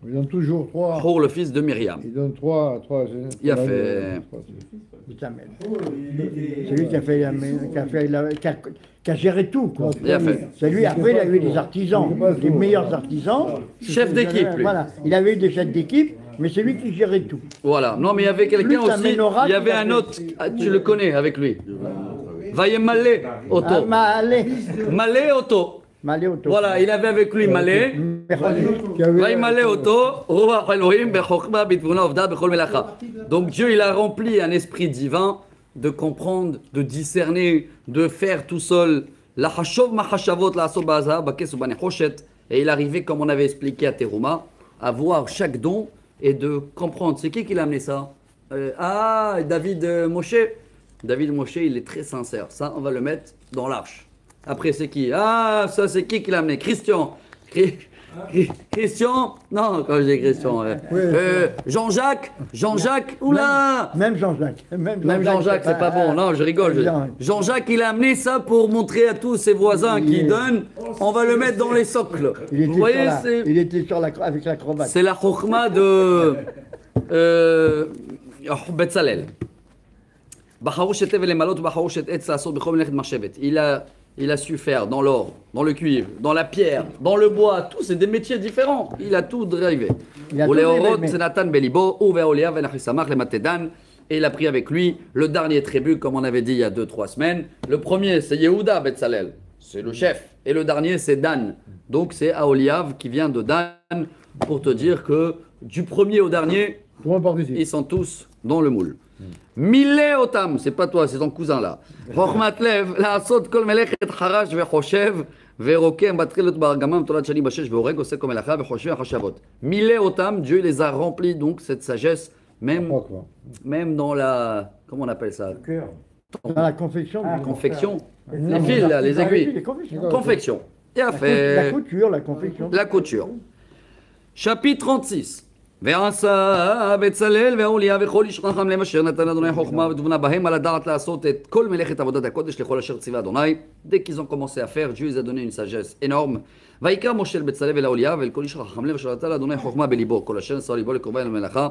Ils donnent toujours trois. Hur, le fils de Myriam. Ils donnent trois. Il a fait- C'est lui qui a fait, qui a géré tout. Quoi. Bien fait. C'est lui, après, il a eu des artisans, les meilleurs artisans. Chef d'équipe, lui. Voilà, il avait eu des chefs d'équipe, mais c'est lui qui gérait tout. Voilà. Non, mais il y avait quelqu'un Plus un aussi. menorah Il y avait qu'il a un fait. autre. Ah, tu le connais avec lui. Vayemale Ah, Otto. Malé. Malé Otto. Malé auto. Voilà, il avait avec lui Malé. Vayemale Otto. Ruach Elohim bechokma bitvuna ovda bechol melacha. Donc Dieu, il a rempli un esprit divin de comprendre, de discerner, de faire tout seul. La hashov ma hashavot la aso baza bakes ubanechoshet. Et il arrivait, comme on avait expliqué à Teruma, à voir chaque don et de comprendre. C'est qui l'a amené ça? David Moshe. David Moshe, il est très sincère. Ça, on va le mettre dans l'arche. Après, c'est qui? Ah, ça, c'est qui l'a amené? Christian. Christian? Non, quand je dis Christian. Jean-Jacques. Oula! Même Jean-Jacques. Même Jean-Jacques, c'est pas bon. Non, je rigole. Jean-Jacques, il a amené ça pour montrer à tous ses voisins qui donnent. On va le mettre dans les socles. Vous voyez, il était avec la cravate. c'est la chokhma de Betzalel. Il a su faire dans l'or, dans le cuivre, dans la pierre, dans le bois, tout, c'est des métiers différents. Il a tout drivé. Et il a pris avec lui le dernier tribu, comme on avait dit il y a 2-3 semaines. Le premier, c'est Yehuda Betzalel, c'est le chef. Et le dernier, c'est Dan. Donc c'est Aholiav qui vient de Dan, pour te dire que du premier au dernier, Tout le monde participe. ils sont tous dans le moule. Mille otam, c'est pas toi, c'est ton cousin là. Chokhmat lev, לעשות כל מלאכת חרש וחושב ורוקם בתחילות בארגמם תולד שני בשש והורג עושה כל מלאכה וחושבים החשבות. Mille otam, Dieu les a remplis donc cette sagesse, même dans la, comment on appelle ça? Dans la confection. Confection. Les fils là, les aiguilles. Confection. Et a La fait couture, la confection. la couture. Chapitre 36. ועשה בצלאל ואהוליה וכל איש חכם להם אשר נתן אדוני חוכמה ותבונה בהם על הדעת לעשות את כל מלאכת עבודת הקודש לכל אשר ציווה אדוני. Dès qu'ils ont commencé à faire, Dieu les a donné une sagesse énorme. ויקרא משה לבצלאל ולאהוליה ולכל איש חכם להם אשר נתן לאדוני חוכמה בליבו כל אשר נשא ליבו לקרבן למלאכה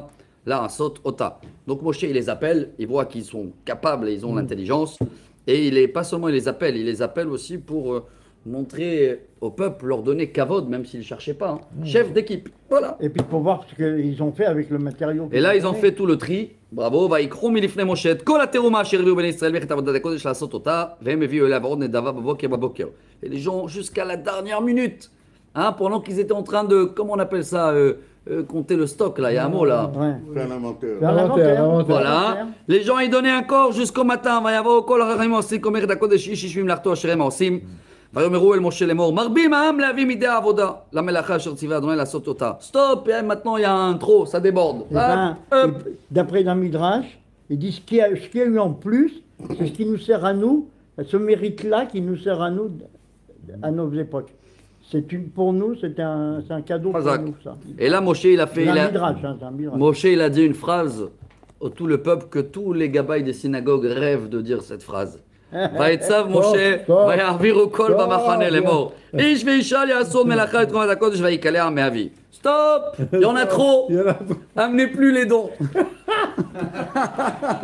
לעשות אותה. Donc Moshe il les appelle, il voit qu'ils sont capables et ils ont l'intelligence et pas seulement il les appelle aussi pour montrer au peuple, leur donner kavod, même s'ils ne cherchaient pas. Chef d'équipe, voilà. Et puis pour voir ce qu'ils ont fait avec le matériau. Et là, ils ont fait tout le tri. Bravo. ויקחו מלפני משה את כל התרומה אשר הביאו בני ישראל מלאכת עבודת הקודש לעשות אותה, והם הביאו אליו עוד נדבה בבוקר. Et les gens, jusqu'à la dernière minute, pendant qu'ils étaient en train de, comment on appelle ça, compter le stock, là, il y a un mot là. Ouais. Faire l'inventaire. Faire l'inventaire. Voilà. Les gens, ils donnaient encore jusqu'au matin. ויבואו כל החכמים העושים כמלאכת הקודש איש איש במלאכתו אשר הם העושים. ויאמרו אל משה לאמור, מרבים העם להביא מידי העבודה למלאכה אשר ציווה אדוני לעשות אותה. Stop, et maintenant il y a un trop, ça déborde. Eh ben, d'après dans Midrash, il dit ce qu'il y a eu en plus, c'est ce qui nous sert à nous, ce mérite-là qui nous sert à nous, à nos époques. Pour nous, c'est un cadeau pour Chazak. nous, ça. Et là, Moshe, il a fait. C'est il un a- midrash, hein, c'est un midrash. Moshe, il a dit une phrase au tout le peuple que tous les gabaïs des synagogues rêvent de dire cette phrase. Vaïtzav Moshe, Stop. Vayarviru kol Stop. bamachane les morts. Ish veishal yasod melacha et tchoumat hakodesh vayikaleh me'avi. Stop! Il y en a trop! Il y en a- Amenez plus les dons!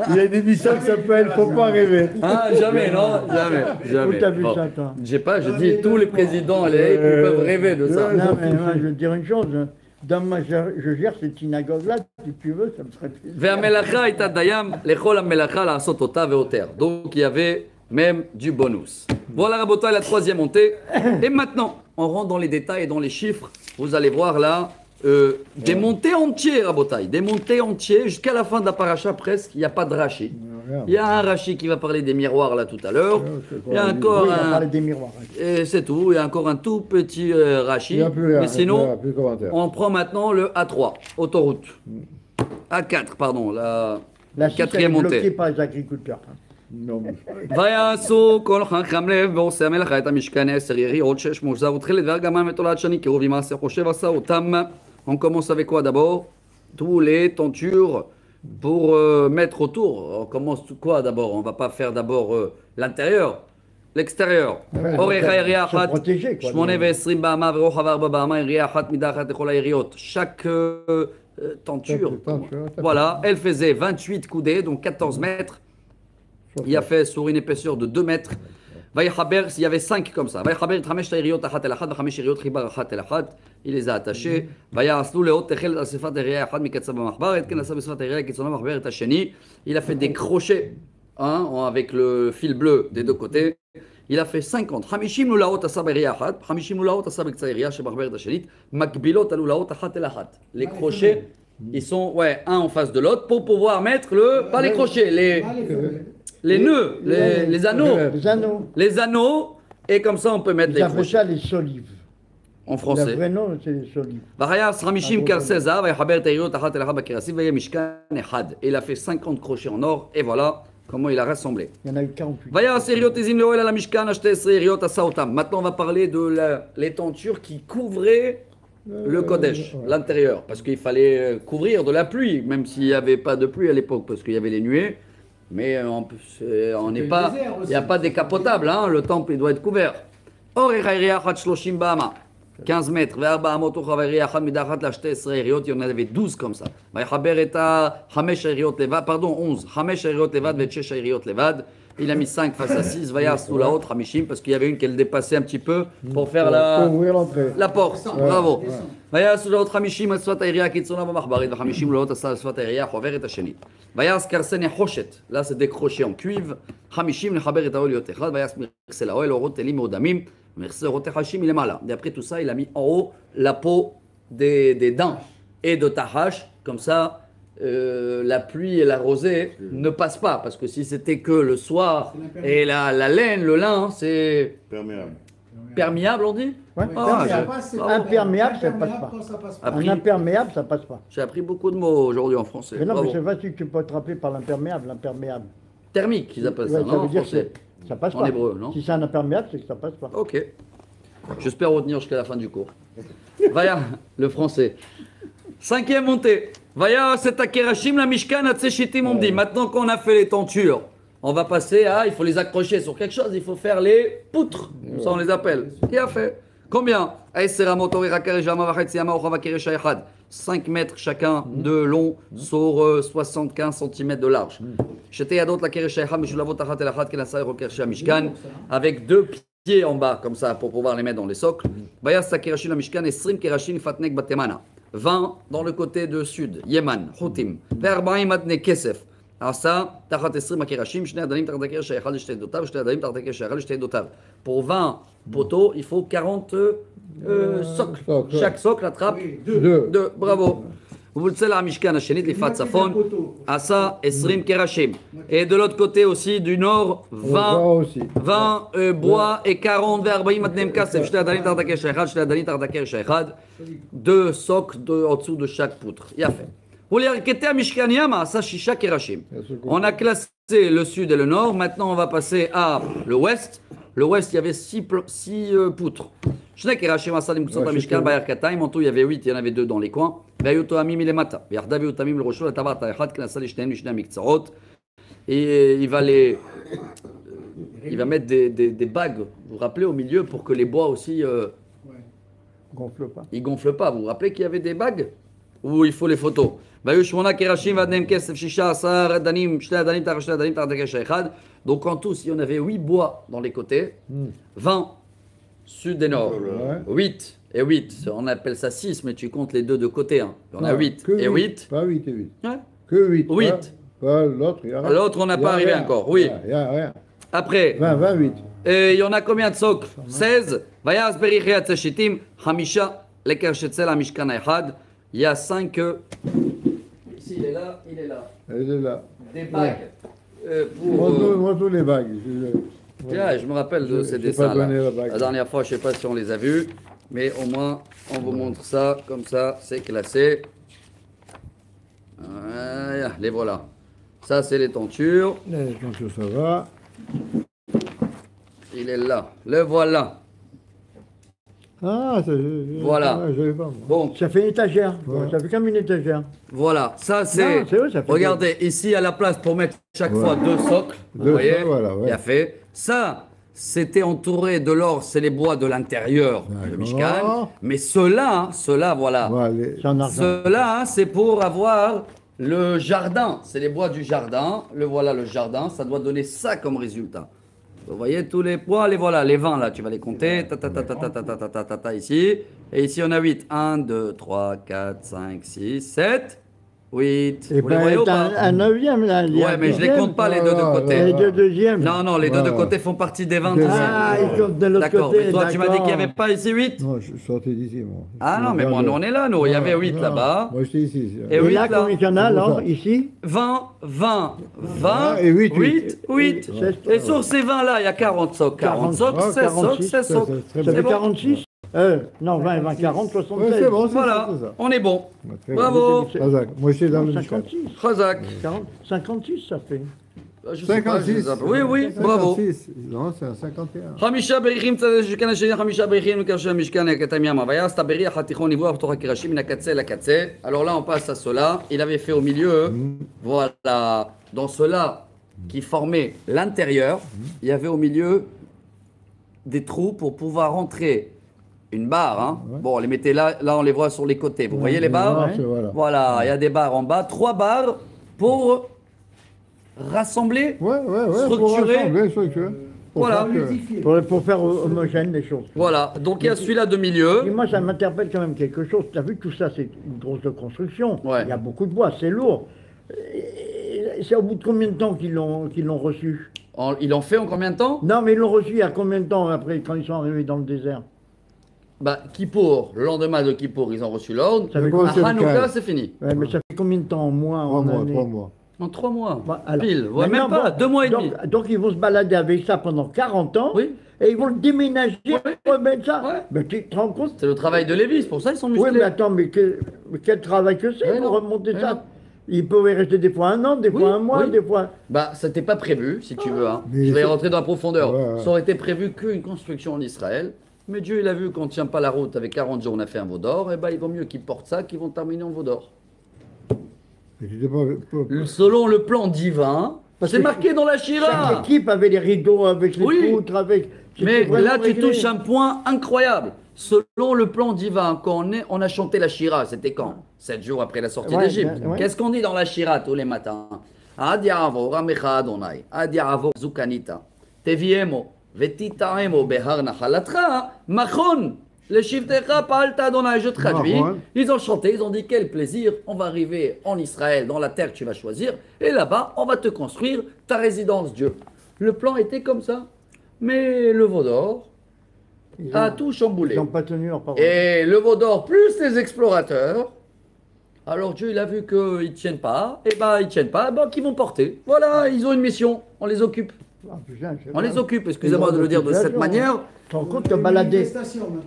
il y a une émission qui s'appelle Faut pas rêver. Hein, jamais, non? Jamais, jamais. Où t'as vu Bon. ça, toi? J'ai pas, je dis tous les présidents ils peuvent rêver de ça. Non, mais moi, je vais te dire une chose. Dans je gère cette synagogue-là, si tu veux, ça me ferait plaisir. והמלאכה הייתה דיים לכל המלאכה לעשות אותה ויותר. Donc il y avait même du bonus. Voilà Rabotai, la troisième montée. Et maintenant, on rentre dans les détails et dans les chiffres. Vous allez voir là des montées entières Rabotai. Des montées entières jusqu'à la fin de la paracha presque. Il n'y a pas de Rashi. Il y a un Rashi qui va parler des miroirs là tout à l'heure. Il y a encore Oui, on va parler un... des miroirs. Et c'est tout. Il y a encore un tout petit Rashi. Il n'y a plus rien. Mais sinon... plus de commentaires. On prend maintenant le A3, autoroute. A4, pardon, la La Suisse, elle est quatrième bloquée montée. par les agriculteurs. hein. Non, mais- ויעשו כל חכם לב ועושה המלאכה את המשכן 10 יריעות 6 מוזר ותחילת והרגמן ותולעת שני קירוב עם מעשה חושב עשה אותם. On commence avec quoi d'abord? Tous les tentures pour mettre autour. On commence quoi d'abord? On va pas faire d'abord l'intérieur, l'extérieur. אורך היריעה se אחת, protéger, quoi. 8 ו-20 באמה ורוחב 4 באמה, יריעה אחת מתחת לכל היריות. Chaque tenture, voilà, elle faisait 28 coudées, donc 14 mètres. Il a fait sur une épaisseur de 2 mètres. Vaïchaber, il y avait 5 comme ça. Vaïchaber, Tramesh Taïriot, Achat El Achat, Vachamesh Iriot, Ribar Achat El Achat. Il les a attachés. Vaïaslu Leot, Techel, Asifat Eria, Achat, Mikatsa Bamachbar, et Ken Asab Sifat Eria, Kitsona Machbar, et Tacheni. Il a fait des crochets, hein, avec le fil bleu des deux côtés. Il a fait 50. Hamishim Lulaot Asab Eria Achat, Hamishim Lulaot Asab Eksa Eria, Shebachber et Tachenit, Makbilot Alulaot Achat El Achat. Les crochets, ils sont, ouais, un en face de l'autre pour pouvoir mettre pas les crochets, les nœuds, les anneaux. Les anneaux. Les anneaux, et comme ça on peut mettre Ils les appellent crochets ça les solives. en Le français. vrai nom, c'est les solives. ויעש 50 קרסי זהב ויחבר את היריות אחת אל אחת בקרסים ויהיה משכן אחד. Il a fait 50 crochets en or, et voilà comment il a rassemblé. Il y en a eu 48. ויעש יריות עזים לאוהל על המשכן, 12 יריות עשה אותם. Maintenant on va parler de les tentures qui couvraient le Kodesh, l'intérieur, parce qu'il fallait couvrir de la pluie, même s'il n'y avait pas de pluie à l'époque, parce qu'il y avait les nuées. Mais on n'est pas, il n'y a pas décapotable, hein, le temple il doit être couvert. Or, 15 mètres, il y en avait 12 comme ça. Pardon, 11. Il a mis 5 face à 6, sous la haute, parce qu'il y avait une qui dépassait un petit peu pour faire Pour ouvrir l'entrée. la porte. Bravo. ויעש לעוד 50 על שפת העירייה קיצונה במחברית ו50 לעוד עשה על שפת העירייה חוברת השנית. ויעש קרסי נחושת, là c'est des crochets en cuivre, 50 לחבר את האוהל להיות אחד, ויעש מרסי לאוהל אורות תלים מאודמים, מרסי אורות תחשים מלמעלה. Et après tout ça, il a mis en haut la peau des dents et de tahash, comme ça la pluie et la rosée ne passent pas, parce que si c'était que le soir et la laine, le lin, c'est perméable on dit. Ouais, Ah, imperméable, ça passe pas. Appris. Un imperméable, ça passe pas. J'ai appris beaucoup de mots aujourd'hui en français. Mais non, Bravo. mais c'est facile, tu peux attraper par l'imperméable. L'imperméable. Thermique, ils appellent Ouais, ça, ça non, veut en dire français. que ça passe En pas. hébreu, non? Si c'est un imperméable, c'est que ça passe pas. Ok. J'espère retenir jusqu'à la fin du cours. Vaya, le français. 5e montée. Vaya, c'est à Kerashim, la Mishkan, à Tseshitim, on me dit. Maintenant qu'on a fait les tentures, on va passer à, il faut les accrocher sur quelque chose, il faut faire les poutres, ça on les appelle. Qui a fait? Combien? 5 mètres chacun de long sur 75 cm de large. Avec 2 pieds en bas, comme ça, pour pouvoir les mettre dans les socles. 20 dans le côté de sud, Yeman, Houtim. Alors ça, pour 20 poteaux, il faut 40 socles. Chaque socle attrape 2. Bravo. Et de l'autre côté aussi, du nord, 20 bois et 40 2 socles en dessous de chaque poutre. Il a fait. On a classé le sud et le nord. Maintenant, on va passer à l'ouest. Le ouest, il y avait 6 poutres. Shnek et Rachim Asadim Kutsot Mishkan Bayar Kataim. En tout, il y avait 8, il y en avait 2 dans les coins. Vayoto Amim Ilemata. Yardav Yotamim le Roshol, Tabat Echad, Knasal Ishtem, Mishna Miktsarot. Et il va mettre des bagues, vous vous rappelez, au milieu pour que les bois aussi. Gonfle pas. Ils gonflent pas. Vous vous rappelez qu'il y avait des bagues? Ou il faut les photos? Donc en tout, si on avait 8 bois dans les côtés, 20 sud et nord, 8 et 8, on appelle ça 6, mais tu comptes les deux de côté. Hein. On a 8 et 8. Pas 8 et 8. Ouais. Que 8. 8. Pas l'autre, il y a rien. L'autre, on n'a pas arrivé rien. encore. Oui. Il y a rien. Après, 28. il y en a combien de socles? 16. Vayas Berichet Seshitim, Hamisha, Leker Shetzel, Hamishkan Echad. Il y a 5. Ici, il est là, il est là. Elle est là. Des bagues. Moi, tous les bagues. Tiens, je me rappelle de ces j'ai dessins pas là. donné la bague. La dernière fois, je ne sais pas si on les a vus, mais au moins, on vous montre ça, comme ça, c'est classé. Voilà, les voilà. Ça, c'est les tentures. Quand ça va. Il est là. Le voilà. Ah, Voilà. Je l'ai pas, moi. Bon, Ça fait une étagère. Ouais. Ça fait comme une étagère. voilà. Ça, c'est. Non, c'est vrai, ça fait Regardez, ici, à la place pour mettre chaque fois 2 socles. Vous Deux voyez, socles, voilà, ouais. il a fait. Ça, c'était entouré de l'or, c'est les bois de l'intérieur de D'accord. Mishkan. Mais ceux-là, voilà. Voilà, C'est en argent. Ceux-là, c'est pour avoir le jardin. C'est les bois du jardin. Le voilà, le jardin. Ça doit donner ça comme résultat. Vous voyez tous les poids, les voilà, les 20 là, tu vas les compter. Ici. Et ici, on a 8. 1, 2, 3, 4, 5, 6, 7, 8. Et Vous les voyez ou pas? un neuvième là. il y a Ouais, un mais je les deuxième. compte pas les deux de Ah, côté. Et les deux deuxièmes. Non, non, les deux de Voilà. côté font partie des 20. Ah, ils comptent de l'autre D'accord, côté. mais toi, tu m'as dit qu'il n'y avait d'accord. pas ici 8? Non, je suis sorti d'ici, moi. Ah non, mais moi, nous, on est là, nous. Il y avait 8 Non, là-bas. Moi, j'étais ici. Et Et oui, là, là. combien il y en a alors, Ça. ici 20, 20, 20, Et 8, 8. Et sur ces 40 là, il y a 40 socs. 40 socs, Ah, 16 socs, 46, 16 socs. très Ça bien. fait bon. 46 Non, 20, 20, 40, 76. Ouais, c'est bon, c'est Voilà, ça, c'est ça. on est bon. Très Bravo. bien. Razak. Moi, j'étais dans le Mishkan. 56. Khazak. 40, 56, ça fait. Je sais pas, je 56. les appelle. Oui, oui, bravo. 56. Non, c'est un 51. חמישה בריחים צד השולחן השני, חמישה בריחים לקרשי המשכן הקטן ימה. ויעש את הבריח התיכון נבואה בתוך הקרשים מן הקצה לקצה. Alors là, on passe à cela. Il avait fait au milieu, voilà, dans cela qui formait l'intérieur, il y avait au milieu des trous pour pouvoir rentrer une barre. Hein. Bon, on les mettait là, on les voit sur les côtés. Vous voyez les barres? Ouais, voilà. Voilà, il y a des barres en bas, 3 barres pour rassembler. Ouais. Structuré. Structuré. Voilà. Pour faire homogène les choses. Voilà, donc il y a celui-là de Et milieu. moi, ça m'interpelle quand même quelque chose. Tu as vu, tout ça, c'est une grosse de construction. Ouais. Il y a beaucoup de bois, c'est lourd. Et c'est au bout de combien de temps qu'ils l'ont reçu? Ils l'ont fait en combien de temps? Non, mais ils l'ont reçu il y a combien de temps après, quand ils sont arrivés dans le désert? Bah, Kippour, le lendemain de Kippour, ils ont reçu l'ordre. Ça fait Mais combien À c'est le Hanouka, cas. c'est fini. Ouais, mais ça fait combien de temps en mois, 3 en mois, année? 3 mois. En 3 mois. Bah, alors, Pile, ouais, même maintenant, pas, bon, 2 mois et demi. donc ils vont se balader avec ça pendant 40 ans. Oui. Et ils vont le déménager, remettre ça. Ouais. Mais tu te rends compte? C'est le travail de Lévi, c'est pour ça qu'ils sont Oui, musclés. mais attends, mais quel travail que c'est Ouais, pour non. remonter Ouais, ça? non. Ils pouvaient rester des fois 1 an, des Oui, fois 1 mois, oui. des fois. Bah, c'était pas prévu, si tu veux. Hein. Mais Je vais c'est- rentrer dans la profondeur. Ouais. Ça aurait été prévu qu'une construction en Israël. Mais Dieu, il a vu qu'on ne tient pas la route avec 40 jours, on a fait un veau d'or. Et bah, il vaut mieux qu'ils portent ça qu'ils vont terminer en veau d'or. Et tu t'es pas- Selon le plan divin, Parce c'est que marqué dans la Chaque Shira. équipe avait les rideaux, avec les Oui. poutres, avec. Mais c'était vraiment là, tu réglé. touches un point incroyable. Selon le plan divin, quand on a chanté la Shira, c'était quand? 7 jours après la sortie Ouais, d'Égypte. ouais. Qu'est-ce qu'on dit dans la Shira tous les matins? Ad Ya'avor Ramecha Adonai, Ad Ya'avor Zukanita, Teviemo, Vetitaemo Behar Nachalatra, Machon, le Shivtecha Pa'alta Adonai. Je traduis. Machon. Ils ont chanté, ils ont dit quel plaisir, on va arriver en Israël, dans la terre que tu vas choisir, et là-bas, on va te construire ta résidence, Dieu. Le plan était comme ça. Mais le veau d'or Ils a ont- tout chamboulé. Ils n'ont pas tenu leur parole. Et le veau d'or plus les explorateurs, alors Dieu il a vu qu'ils ne tiennent pas, et bah ils tiennent pas, bah qu'ils vont porter. Voilà, ils ont une mission, on les occupe. Ah, putain, je sais On pas. les occupe, excusez-moi de le dire de cette manière. Tu te rends compte que balader.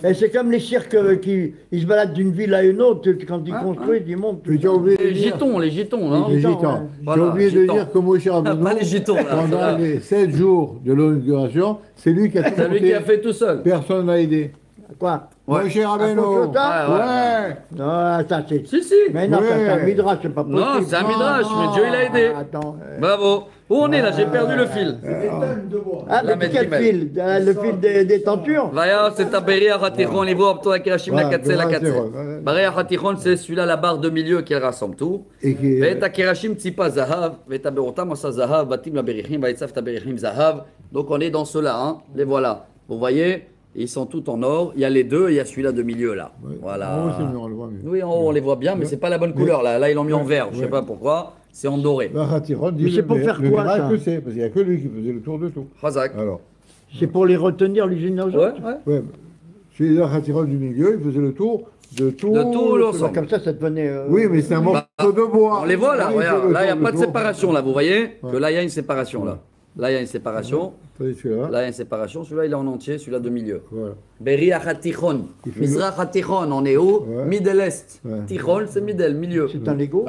Et c'est comme les cirques qui ils se baladent d'une ville à une autre, quand ils construisent, ils montent. Puis tu as oublié de Les dire. gitons, non Les gitans, gitans. ouais. Tu Voilà, as oublié de gitans. dire que Moshe Rabbeinu, Pas les gitons, là. pendant les 7 jours de l'inauguration, c'est lui qui a tout C'est lui qui a fait tout seul. Personne n'a aidé. Quoi? Ouais. Moshe Rabbeinu. Ouais, Ouais. Non, attends, c'est. Si, si. Mais non, Ouais. c'est un midrash, c'est pas possible. Non, c'est un midrash, mais Dieu il a aidé. Attends. Bravo. Où on est là? J'ai perdu le fil. Ah, La mais quel mettre fil? Le fil des tentures? Vaya, c'est Aberi Hatichon, les voix, toi, Kirachim, la Ouais, Katsé, la ouais, Katsé. ouais. Bari Hatichon, c'est celui-là, la barre de milieu qui rassemble tout. Et qui Veta Kirachim, Tsipa Zahav, Veta Berotam, Masa Zahav, Batim la Berichim, Vaitsaf Taberichim Zahav. Donc on est dans ceux-là, hein. Les voilà. Vous voyez, ils sont tous en or. Il y a les deux et il y a celui-là de milieu là. Ouais. Voilà. En haut, c'est mieux, on le voit mieux. Oui, en haut, on les voit bien, mais c'est pas la bonne couleur là. Là, ils l'ont mis en vert. Je sais pas pourquoi. C'est en doré. Bah, Hatiron dit Mais c'est pour faire le quoi, miracle, ça c'est parce qu'il n'y a que lui qui faisait le tour de tout. Razak. Alors, C'est pour les retenir les unes aux Ouais, autres? ouais. ouais, celui là, Hatiron du milieu, il faisait le tour de tout. De tout l'ensemble. Comme ça devenait. Oui, mais c'est un morceau de bois. On les voit là, Oui, il fait regarde. le Là, il n'y a tour pas de tour. séparation là. Vous voyez que Ouais. là, il y a une séparation là. Là, il y a une séparation. Tandis que là, Là, il y a une séparation. Celui-là, il est en entier. Celui-là de milieu. voilà. Beria Hatichon. Il fait Mizrach Hatichon, on est où? Ouais. Middle Est. Ouais. Tichon, c'est middle, milieu. C'est un Lego?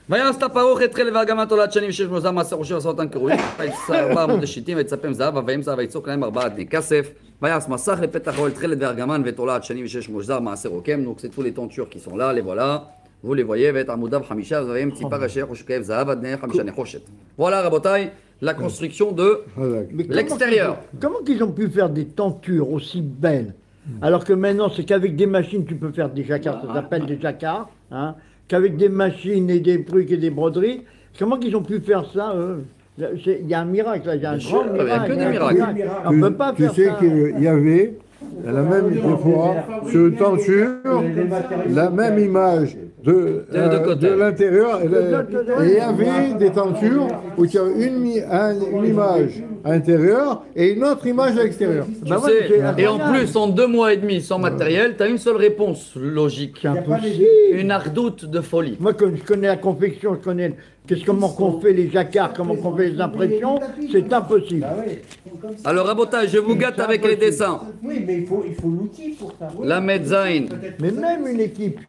ויעש הפרעה את חלב וארגמן תולעת שנים שש מוזר מעשר ראשי ועשה אותם קרובים ויצא 400 שיטים ויצפם זהב ויהם זהב ויצוק להם 4 דני כסף ויעש מסך לפתח אוהל תכלת וארגמן ותולעת שנים ושש מוזר מעשר רוקם. Donc c'est tous les tentures qui sont là, les voilà. Vous les voyez, ואת עמודיו 5 ויהם ציפה ראשי חושקי זהב עד 5 נחושת. Voilà רבותיי, la construction de Voilà. Mais l'extérieur. Comment qu'ils ont pu faire des tentures aussi belles? Alors que maintenant, c'est qu'avec des machines, tu peux faire des jacquards, ça s'appelle des jacquards, hein, qu'avec des machines et des trucs et des broderies. Comment qu'ils ont pu faire ça, eux? Il y a un miracle, là, il y a un sûr, grand il y a miracle. que des un miracles. miracle. On ne peut pas Tu faire sais ça. qu'il y avait la même des fois sur une tenture, la même image de côté. l'intérieur. Et il y avait des tentures où tu as une image à l'intérieur et une autre image à l'extérieur. Tu Bah ouais, sais, c'est et en incroyable. plus, en 2 mois et demi sans matériel, tu as une seule réponse logique. C'est impossible. Une ardoute de folie. Moi, comme je connais la confection, je connais comment qu'on fait les jacquards, comment qu'on fait les impressions, c'est impossible. Alors, Rabotage, je vous gâte avec les dessins. Oui, mais il faut l'outil pour ça. La Medzain. Mais même une équipe,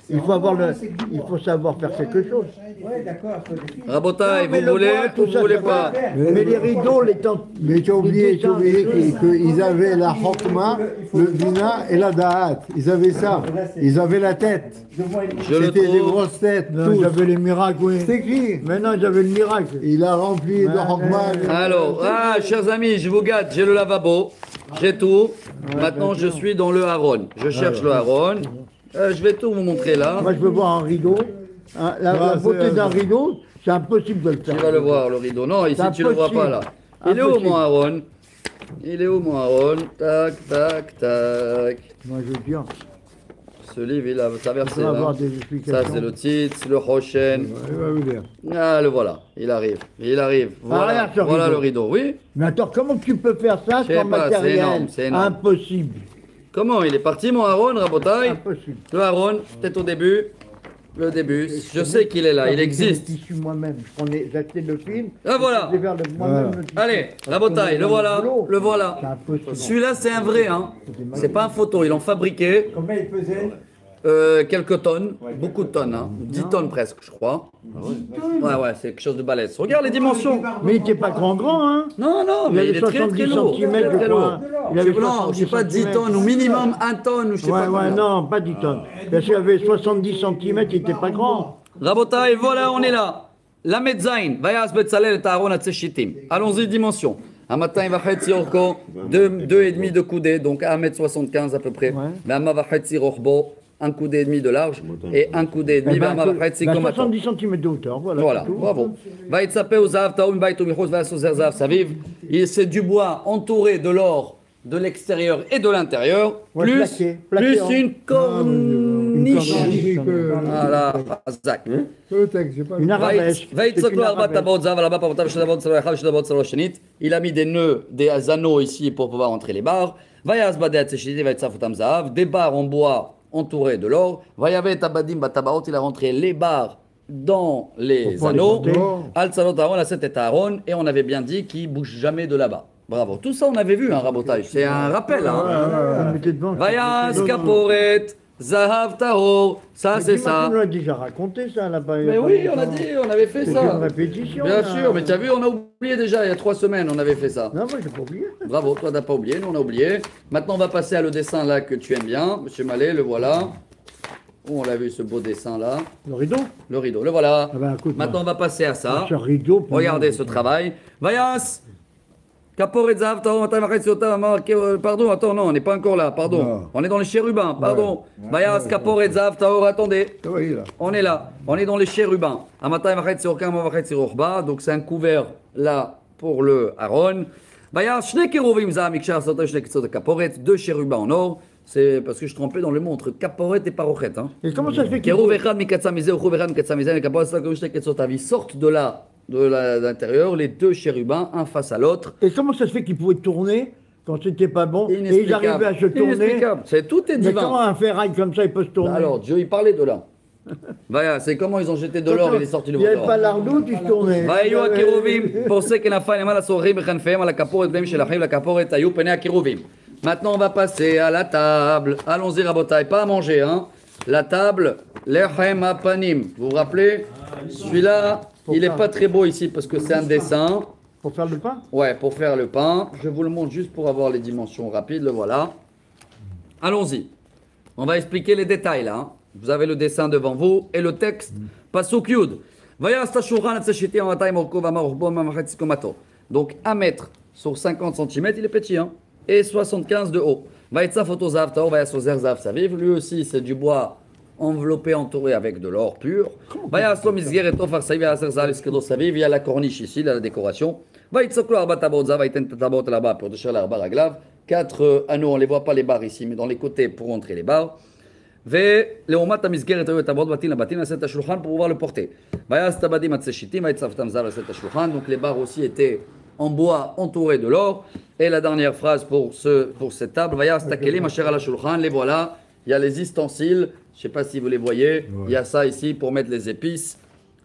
il faut savoir faire quelque chose. Oui, d'accord. Rabotage, Mais vous le voulez bois, tout ou vous ça, voulez ça pas? va. Mais les rideaux, les tentes. Mais tu as oublié qu'ils avaient la Chokma, le Bina et la Da'at. Ils avaient ça. Ils avaient la tête. Je le C'était des trouve. grosses têtes. Non, tous. ils avaient les miracles, oui. C'est écrit. Maintenant, ils avaient le miracle. Il a rempli de Chokma. Alors, chers amis, je vous gâte, j'ai le lavabo, j'ai tout. Maintenant, je suis dans le haron. Je cherche le haron. Je vais tout vous montrer là. Moi, je veux voir un rideau. Hein, la beauté d'un rideau, c'est impossible de le Tu faire. vas le voir, le rideau. Non, ici, C'est tu le vois pas là. Il est où Impossible. mon haron? Il est où mon haron? Tac, tac, tac. Moi, je veux dire, Ce livre, il a il traversé faut avoir là. des Ça, explications. c'est le titre, le Hoshen. Il va vous dire. Ah, le voilà. Il arrive. Il arrive. Voilà, regarde ce voilà rideau. le rideau. Oui. Mais attends, comment tu peux faire ça Je sais sans pas, c'est matériel? énorme, c'est énorme. Impossible. Comment il est parti, mon Aaron, Rabotai? Impossible. Le Aaron, peut-être au début. Le début. Je sais qu'il est là, il J'ai existe. le tissu moi-même. J'ai acheté le film. Ah, voilà. je faisais faire moi-même le tissu. Allez, Rabotai, le voilà. Le voilà. C'est impossible. Celui-là, c'est un vrai, hein. C'est pas un photo, ils l'ont fabriqué. Combien il pesait Quelques tonnes, beaucoup de tonnes, hein. 10 tonnes presque, je crois. Ouais, c'est quelque chose de balèze. Regarde les dimensions. Mais il n'était pas grand, hein. Non, Il mais avait il est très 70 très lourd. centimètres, Très je lourd. crois. Il avait Non, je sais 70 pas 10 tonnes, ou centimètres. minimum 1 tonne, ou je sais pas. Ouais, combien. non, pas 10 tonnes. Parce qu'il avait 70 cm, il n'était pas grand. Rabotai, voilà, on est là. La Medzain, Vayas Betzalel et Aaron Atseshitim. Allons-y, dimension. Un matin, il va faire orko, 2,5 de coudée, donc 1m75 à peu près. Mais un va faire orbo, un coudé et demi de large, et un coudé et demi, Eh ben, va faire comme 70 cm de hauteur, voilà. Voilà, c'est tout. bravo. Va être sapé aux zav, taoum, baïtou, michos, va sous zav, ça vive. C'est du bois entouré de l'or de l'extérieur et de l'intérieur, Ouais, plus, plaqué, plus hein. une corniche. Voilà, Zach. Le texte, j'ai pas Une arabesque. C'est une arabesque. Il a mis des nœuds, des anneaux ici pour pouvoir entrer les barres. Des barres en bois entourées de l'or. Il a rentré les barres dans les Pour pas les anneaux. porter. Al Tzalot Aaron, la et Aaron, et on avait bien dit qu'il bouge jamais de là-bas. Bravo. Tout ça, on avait vu, un rabotage. C'est un rappel. Hein. On mettait devant. Vayas, Kaporet, Zahav Tahor. Ça, c'est ça. On l'a déjà raconté ça là-bas. Mais oui, on a dit, on avait fait C'est ça. une répétition. Bien là. sûr, mais tu as vu, on a oublié déjà, il y a 3 semaines, on avait fait ça. Non, moi j'ai pas oublié. Bravo, toi t'as pas oublié, nous on a oublié. Maintenant on va passer à le dessin là que tu aimes bien. Monsieur Mallet, le voilà. Oh, on l'a vu ce beau dessin là. Le rideau. Le rideau, le voilà. Ah ben, écoute, Maintenant on va passer à ça. Ce rideau. pour Regardez moi, ce travail. Vayas Kaporet Zahav Tahor, pardon, attends, non, on n'est pas encore là, pardon. Non. On est dans les chérubins, pardon. Vayas Kaporet Zahav Tahor, attendez. Ça va, il est là. On est là, on est dans les chérubins. Donc c'est un couvert là pour le Aaron. Deux chérubins en or. C'est parce que je trompais dans le mot entre caporet et parochet. Hein. Et comment ça se fait qu'il Kérouv echad mikatzamizé, ou echad mikatzamizé, les caporet, c'est comme je sortent de là, de l'intérieur, les deux chérubins, un face à l'autre. Et comment ça se fait qu'ils pouvaient tourner quand c'était pas bon et ils Inexplicable. arrivaient à se tourner? Inexplicable. Tout est Mais comment divin. un ferraille comme ça il peut se tourner? Alors Dieu, il parlait de là. Voilà, c'est comment ils ont jeté de l'or, il est sorti le Il n'y avait l'or. pas l'ardou qui se tournait. והיו הקירובים פוסק כנפיים על הסוהרים וכנפיהם על הכפורת בהם של החיים לכפורת היו פני הקירובים. Maintenant on va passer à la table. Allons-y rabotai, pas à manger hein. La table, lechem apanim. Vous vous rappelez? Celui-là, il est pas très beau ici parce que c'est un dessin. Pour faire le pain? Ouais, pour faire le pain. Je vous le montre juste pour avoir les dimensions rapides, le voilà. Allons-y. On va expliquer les détails là. Hein. Vous avez le dessin devant vous et le texte. Pasuk Yud. Donc 1 mètre sur 50 cm, il est petit. Hein, et 75 de haut. Lui aussi, c'est du bois enveloppé, entouré avec de l'or pur. Il y a la corniche ici, là, la décoration. 4 anneaux, on ne les voit pas les barres ici, mais dans les côtés pour entrer les barres. ולעומת המסגרת היו את הבעות בתים לבתים לשאת את השולחן pour pouvoir le porter. ויעש את הבדים הצשיתים ויצפתם זהב לשאת את השולחן. Donc les barres aussi étaient en bois entourés de l'or. Et la dernière phrase pour cette table, ויעש את הכלים אשר על השולחן, les voilà. Il y a les ustensiles, je ne sais pas si vous les voyez, il y a ça ici pour mettre les épices.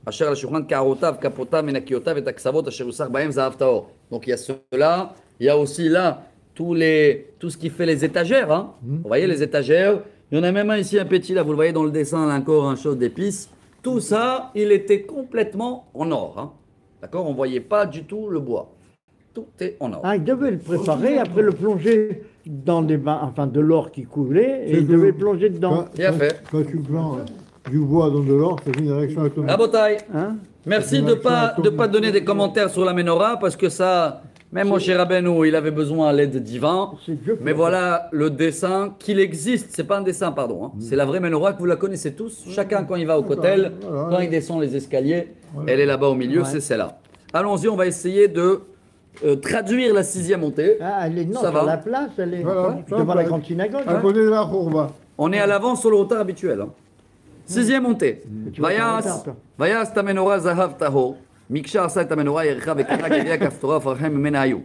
אשר על השולחן קערותיו, כפותיו, מנקיותיו ואת הקצוות אשר יוסח בהם זהב טהור. Donc il y a cela, il y a aussi là tout ce qui fait les étagères. Hein. Vous voyez les étagères. Il y en a même un ici, un petit, là, vous le voyez dans le dessin, là, encore un chose d'épices. Tout ça, il était complètement en or. Hein. D'accord? On ne voyait pas du tout le bois. Tout est en or. Ah, il devait le préparer, après le plonger dans des bains, enfin de l'or qui coulait, et il devait le plonger dedans. Bien fait. Quand tu plants du bois dans de l'or, ça fait une réaction atomique. Rabotai, Hein? merci de pas donner des commentaires sur la menorah, parce que ça, même mon cher Rabbeinu, il avait besoin d'aide divin. C'est Dieu qui Mais l'a voilà le dessin, qu'il existe, c'est pas un dessin, pardon. Hein. C'est la vraie menorah que vous la connaissez tous. Chacun, quand il va au kotel, quand il descend les escaliers, elle est là-bas au milieu, c'est celle-là. Allons-y, on va essayer de traduire la 6e montée. Ah, elle est non, Ça sur va. la place, elle est Voilà, devant ça, la grande synagogue. À hein. côté de la courba. On est à l'avant sur le hauteur habituel. Hein. 6e montée. Tu vas faire Vayas, retard, toi. vayas ta menorah zahav tahor. Miksha asa ta menorah yercha vekara gevia kaftora farhem menayu.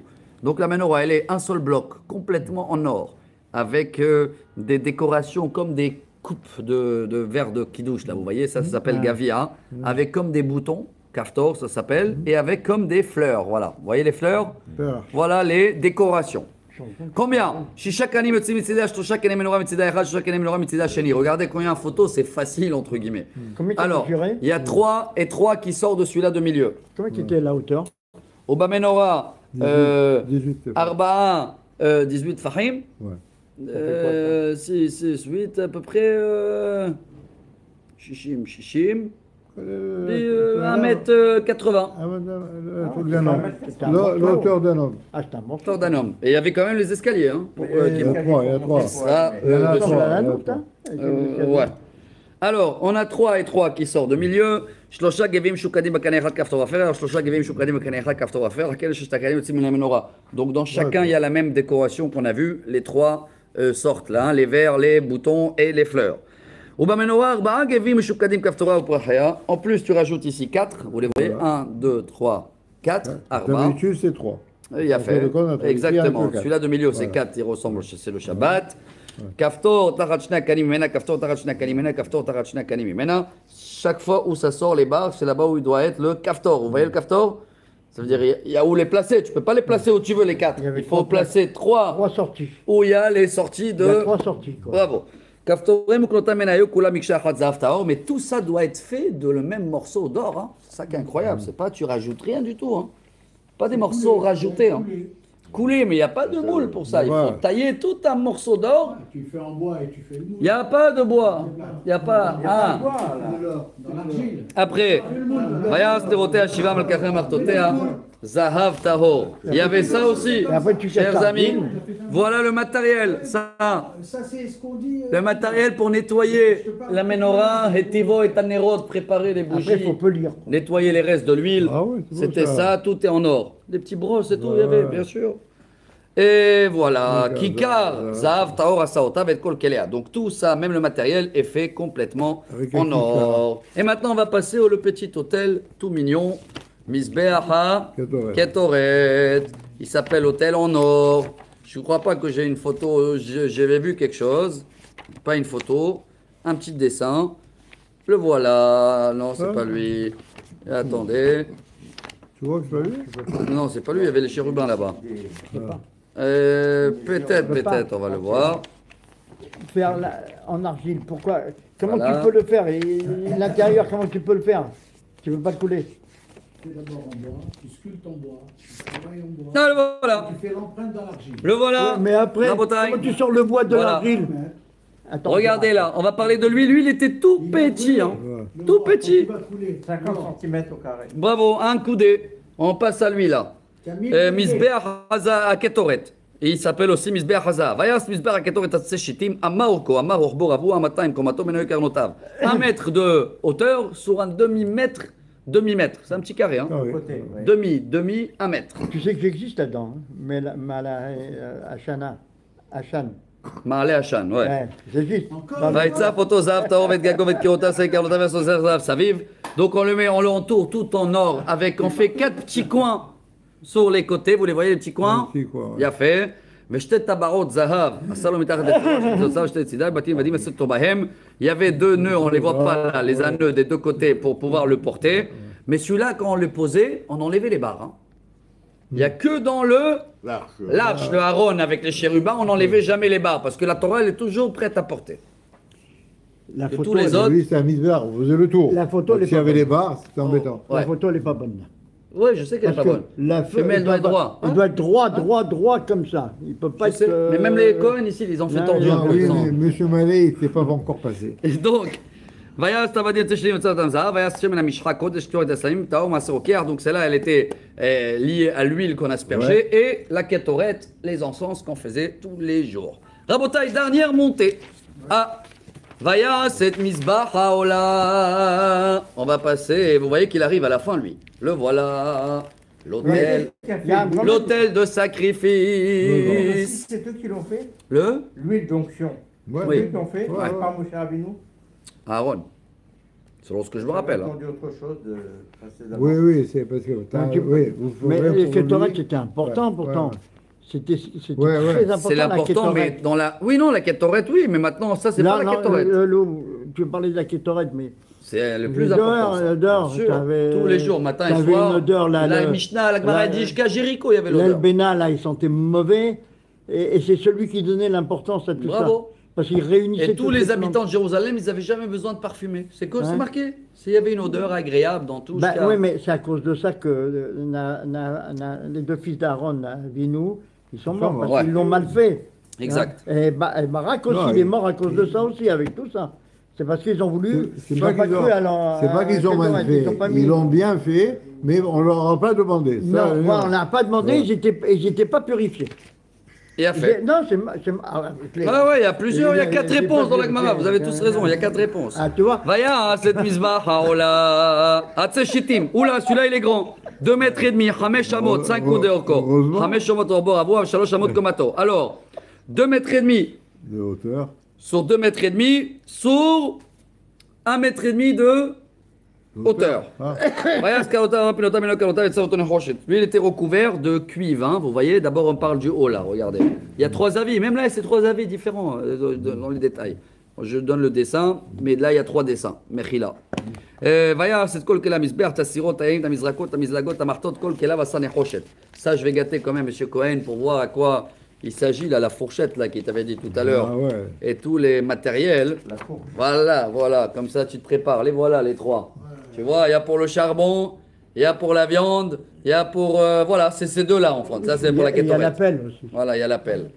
Donc la menorah, elle est un seul bloc, complètement en or, avec des décorations comme des coupes de verre de kidouche. Là, vous voyez, ça s'appelle gavia, avec comme des boutons, kaftor, ça s'appelle, et avec comme des fleurs. Voilà, vous voyez les fleurs? Voilà les décorations. Combien? Regardez combien de photos, c'est facile entre guillemets. Combien tu Alors, mesurais il y a 3 et 3 qui sortent de celui-là de milieu. Combien qui était la hauteur? Au bas menorah, 18. Arba'a, 18 fahim. Ouais. 6, 8, à peu près. Shishim. 1m80. L'auteur d'un homme. Ah, c'est un morceau. Hauteur d'un homme. Et il y avait quand même les escaliers. Hein, pour, Il y a trois, il y a trois. ça, Il y en a dessus. trois. La loupe, hein? Ouais. Alors, on a 3 et 3 qui sortent de milieu. שלושה גבים שוקדים בקנה אחד כפתור אפר, שלושה גבים שוקדים בקנה אחד כפתור אפר, כאלה ששתקנים יוצאים מן המנורה. Donc dans chacun, il y a la même décoration qu'on a vu. Les 3 sortent là, hein, les verres, les boutons et les fleurs. ובמנורה 4 גבים משוקדים כפתורה ופרחיה. En plus, tu rajoutes ici 4. Vous les voyez? 1, 2, 3, 4. Arba. D'habitude, c'est trois. Il y a fait. le compte, on a trouvé Exactement. un peu quatre. Celui-là de milieu, c'est Voilà. 4. Il ressemble, c'est le Shabbat. Kaftor, tachat shne akanim mimena, kaftor, tachat shne akanim mimena, kaftor, tachat shne akanim mimena. Chaque fois où ça sort les barres, c'est là-bas où il doit être le kaftor. Vous voyez le kaftor? Ça veut dire il y a où les placer. Tu peux pas les placer où tu veux les 4. Il faut placer 3 Trois sorties. où il y a les sorties Il y a de. 3 sorties. Quoi. Bravo. Kaftorim uknota menayo kula miksha achat zahav tahor. Mais tout ça doit être fait de le même morceau d'or. Hein. C'est ça qui est incroyable. C'est pas tu rajoutes rien du tout. Hein. Pas des morceaux rajoutés. Hein. Coulé, mais il n'y a pas de moule pour ça. Il faut tailler tout un morceau d'or. Tu fais en bois et tu fais le moule. Il n'y a pas de bois. Il n'y a pas. Ah. Dans l'argile. Après, Vayas Devotea Shiva Malkachem Martotea, Zahav Tahor. Il y avait ça aussi, après, tu fais chers ça. amis. Voilà le matériel. Ça, Ça, c'est ce qu'on dit. le matériel pour nettoyer la menorah, Hetivo et Tanerot, préparer les Après, il bougies, faut polir. nettoyer les restes de l'huile. Ah oui, c'est beau, C'était ça. ça, tout est en or. Des petits brosses et tout, il y avait, bien sûr. Et voilà, Kikar, Zahav, Tahor, Asaotav et Kol Kelea. Donc tout ça, même le matériel, est fait complètement Avec un en kikar. or. Et maintenant, on va passer au le petit hôtel tout mignon, Misbeaha Ketoret. Ketoret. Il s'appelle hôtel en or. Je ne crois pas que j'ai une photo, j'avais vu quelque chose. Pas une photo, un petit dessin. Le voilà. Non, c'est pas lui. Attendez. Tu vois que je l'ai vu? Non, c'est pas lui, il y avait les chérubins là-bas. Peut-être, on va le voir. Faire en argile, pourquoi? Comment Voilà. tu peux le faire? Et l'intérieur, comment tu peux le faire? Tu ne veux pas le couler? Tu fais d'abord en bois, tu sculptes en bois, tu travailles en bois. Ah, le voilà. Tu fais l'empreinte dans l'argile. Le voilà. Ouais, mais après, Rabotai. comment tu sors le bois de Voilà. l'argile? Attends, Regardez là, on va parler de lui. Lui, il était tout petit. Hein. Le Tout bois, quand petit. tu vas couler, 50 cm au carré. Bravo, un coudé. On passe à lui là. tu as mis le Misbeach Haza à Ketoret. Et il s'appelle aussi Misbeach Haza. Vayas Misbeach à Ketoret Atseshitim, Amaorko, Amaor Boravu, Amataim, Komato, Menoy Karnotav. 1 mètre de hauteur sur un demi-mètre. Demi-mètre, c'est un petit carré. Hein. Ah oui. Côté, ouais. Demi, 1 mètre. Tu sais que j'existe là-dedans, hein. Mais Hachana, Hachan. Maale Hachan, ouais. Ouais, j'existe. Encore Dans le- Vaïtza, photo zav, taor, vet gago, vet kirota, c'est karnota, vet sozer, zav, ça vive. Donc on le met, on l'entoure tout en or avec, on fait 4 petits coins sur les côtés. Vous les voyez, les petits coins? Un petit coin, ouais. Il y a fait. ושתי טבעות זהב, עשה לו מתחת לפרוש, זו שתי צידי, בתים ודים עשו בהם. Il y avait 2 nœuds, on les voit pas là, les nœuds des 2 côtés pour pouvoir le porter. Mais celui-là, quand on le posait, on enlevait les barres. Hein. Il n'y a que dans l'arche de Aaron avec les chérubins, on n'enlevait jamais les barres parce que la Torah, elle est toujours prête à porter. La Et photo, tous les elle- autres- Lui, c'est un misbéar, vous faisait le tour. La photo, elle est S'il y pas avait bonne. les barres, c'était embêtant. la Ouais. photo, elle est pas bonne. Oui, je sais qu'elle n'est Parce pas que bonne. la Mais elle doit être droit. Il doit être droit comme ça. Il peut pas Je sais, être. mais même les Cohen ici, ils ont fait non, tordu un Non, peu. oui, le sang. mais monsieur Mallet, il n'était pas encore passé. Et donc, Vayas Tavadi Teshli Yotzatam Zahav, Vayas Shem Mishra Kodesh Kyoret Asaim, Taor Maserokiar. Donc celle-là, elle était liée à l'huile qu'on aspergeait et la Ketoret, les encens qu'on faisait tous les jours. Rabotai, dernière montée. Ah, Vayas et Misbah Haola. On va passer, et vous voyez qu'il arrive à la fin, lui. Le voilà, l'hôtel. Il y a un problème. L'hôtel de Mais sacrifice. si c'est eux qui l'ont fait, Le l'huile d'onction. Ouais, Oui. C'est eux qui l'ont fait, Ouais. pas Moshe Rabbeinu. Aaron. Selon ce que je me rappelle. J'ai Hein. entendu autre chose de précédemment. Oui, oui, c'est parce que. Donc, tu- oui, vous Mais faudrait les pour kétorettes, lui- c'était important Ouais, pourtant. ouais. C'était Ouais, ouais. très important. C'est la l'important, mais kétorette. dans la. Oui, non, la kétorette, oui, mais maintenant, ça, c'est Là, pas la non, kétorette. tu parlais de la kétorette, mais C'est le plus l'odeur, important. ça. l'odeur, Bien sûr. t'avais- Tous les jours, matin et t'avais soir. une odeur, là, la le- Mishnah, la Gemara la- dit jusqu'à Jéricho, il y avait l'odeur. l'Elbena, là, il sentait mauvais. Et c'est celui qui donnait l'importance à tout Bravo. ça. Parce qu'il réunissait Et tous toutes les plantes. habitants de Jérusalem, ils n'avaient jamais besoin de parfumer. C'est quoi, c'est Ouais. marqué. S'il y avait une odeur agréable dans tout. Ben, jusqu'à- oui, mais c'est à cause de ça que les 2 fils d'Aaron, Vinou, ils sont morts parce Ouais. qu'ils l'ont mal fait. Exact. Hein. Et Barak aussi, Non, il est il- mort à cause de ça aussi, avec tout ça. C'est parce qu'ils ont voulu. C'est ils pas n'ont pas qu'ils cru à l'en- c'est pas qu'ils ont à- mal fait. ils ont pas mis- Ils l'ont bien fait, mais on leur a pas demandé. Ça, Non, on n'a pas demandé, Ouais. ils n'étaient pas purifiés. Et a fait. Non, c'est. Ah ouais, il y a plusieurs, il y a 4 J'ai réponses pas dans la vu- Gemara. Vous avez tous raison, il y a 4 réponses. Ah, tu vois. Vaya, cette misbah, haola, atzeshitim. Oula, celui-là, il est grand. 2 mètres et demi, 5 shamot, 5 coups de orko. Heureusement. 5 shamot orbo, avo, 3 shamot komato. Alors, 2 mètres et demi de hauteur. sur 2 mètres et demi sur 1 mètre et demi de hauteur. Ah. Lui, il était recouvert de cuivre. Hein, vous voyez, d'abord, on parle du haut là. Regardez. Il y a 3 avis. Même là, c'est 3 avis différents dans les détails. Je donne le dessin, mais là, il y a 3 dessins. Mechila. Ça, je vais gâter quand même, M. Cohen, pour voir à quoi il s'agit, là, la fourchette là, qui t'avait dit tout à l'heure. Ah ouais. Et tous les matériels. La fourche. Voilà, comme ça tu te prépares. Les voilà, les 3. Tu vois, il y a pour le charbon, il y a pour la viande, il y a pour. Voilà, c'est ces 2 là en France. Ça, c'est pour la Il y a kétomètre. l'appel aussi. Voilà, il y a l'appel.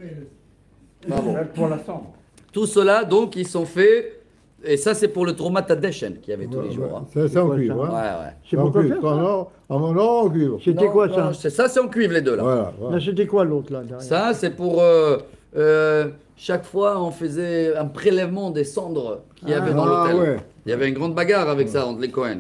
Bravo. Même pour la cendre. Tout cela, donc, ils sont faits. Et ça, c'est pour le trauma Tadeshen qu'il y avait tous les jours. Hein. C'est en quoi, cuivre. ça Ouais, Hein. ouais. C'est pour quoi faire ça Non, en cuivre. C'était Non, quoi non, ça c'est en cuivre, les 2 là. Voilà. Là, c'était quoi l'autre là derrière Ça, c'est pour. Chaque fois, on faisait un prélèvement des cendres qu'il y avait dans Ah, l'hôtel. ouais. Il y avait une grande bagarre avec ça entre les Cohen.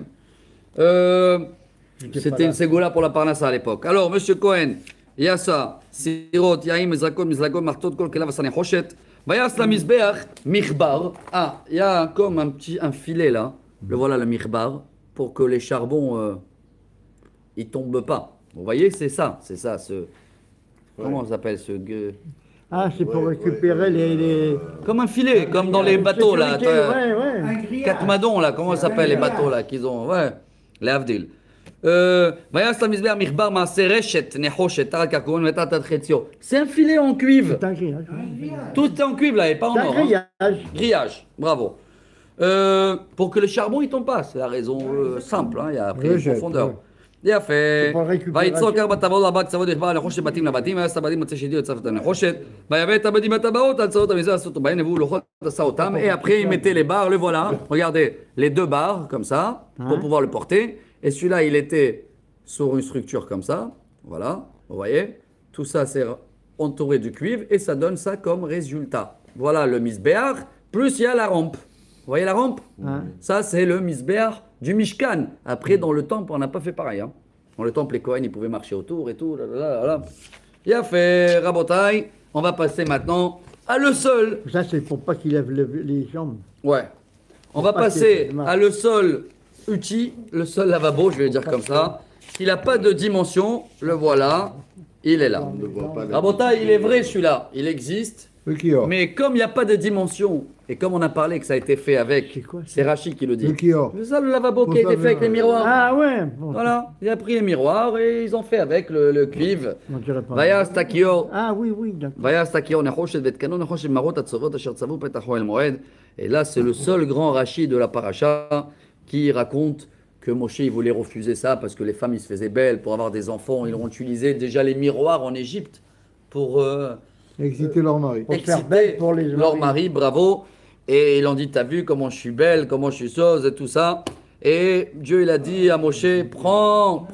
J'étais pas C'était là. une ségola pour la Parnassa à l'époque. Alors, monsieur Cohen, il y a ça. Sirot, yaim, mezrakot, mizlagot, martot, kol, kelav, asane, chochet. Vayas la misbeach, michbar. Ah, il y a comme un filet là. Le voilà, le michbar, pour que les charbons, ils tombent pas. Vous voyez, c'est ça, ce... Comment ça s'appelle ce... Ah, c'est pour récupérer les... Comme un filet, comme dans les bateaux là. Sécurité, ouais, ouais. Un grillage. Katmadon là, comment ça s'appelle les bateaux là qu'ils ont, ouais, les Avdil. C'est un filet en cuivre. C'est un grillage. Tout est en cuivre là et pas en C'est un or. Hein. grillage. Grillage, bravo. Pour que le charbon il tombe pas, c'est la raison simple, hein. Il y a après une Rejette, profondeur. ouais. Il a fait. C'est pour récupérer. ויצוק ארבע טבעות ארבע קצוות ישבר הנחושת בתים לבתים ויעש הבתים מוצא שדי יוצף את הנחושת ויבא את הבתים הטבעות על צורות המזבח עשו אותו בהן הביאו לוחות עשה אותם et après il mettait les barres, le voilà, regardez, les 2 barres comme ça pour pouvoir le porter et celui-là il était sur une structure comme ça, voilà, vous voyez, tout ça c'est entouré du cuivre et ça donne ça comme résultat. Voilà le misbéar, plus il y a la rampe. Vous voyez la rampe? Ça c'est le misbéar du Mishkan. Après, dans le temple, on n'a pas fait pareil. Hein. Dans le temple, les Kohen, ils pouvaient marcher autour et tout. Il a fait Rabotai. On va passer maintenant à le sol. Ça, c'est pour pas qu'il lève les jambes. Ouais. On va pas passer qu'il- à le sol uti, le sol lavabo, je vais le dire comme ça. Il n'a pas de dimension. Le voilà. Il est là. Rabotai, il est vrai celui-là. Il existe. Le kior. Mais comme il n'y a pas de dimension, et comme on a parlé que ça a été fait avec, C'est quoi, ça c'est Rachid qui le dit. Le kior. C'est ça le lavabo Pour qui a été ça, fait avec les miroirs. Ah ouais bon, Voilà, il a pris les miroirs et ils ont fait avec le cuivre. on dirait pas. Vayas takio, Ah oui, oui, d'accord. vayas takio nechoshet vetkano nechoshet marot atzorot asher tzavu petach el moed. Et là, c'est le seul grand Rachid de la paracha qui raconte que Moshe il voulait refuser ça parce que les femmes ils se faisaient belles pour avoir des enfants. Ils ont utilisé déjà les miroirs en Égypte pour Exciter leur mari. Pour faire exciter belle pour les leur maris. mari, bravo. Et ils ont dit, t'as vu comment je suis belle, comment je suis sauce et tout ça. Et Dieu, il a dit à Moshe, prends.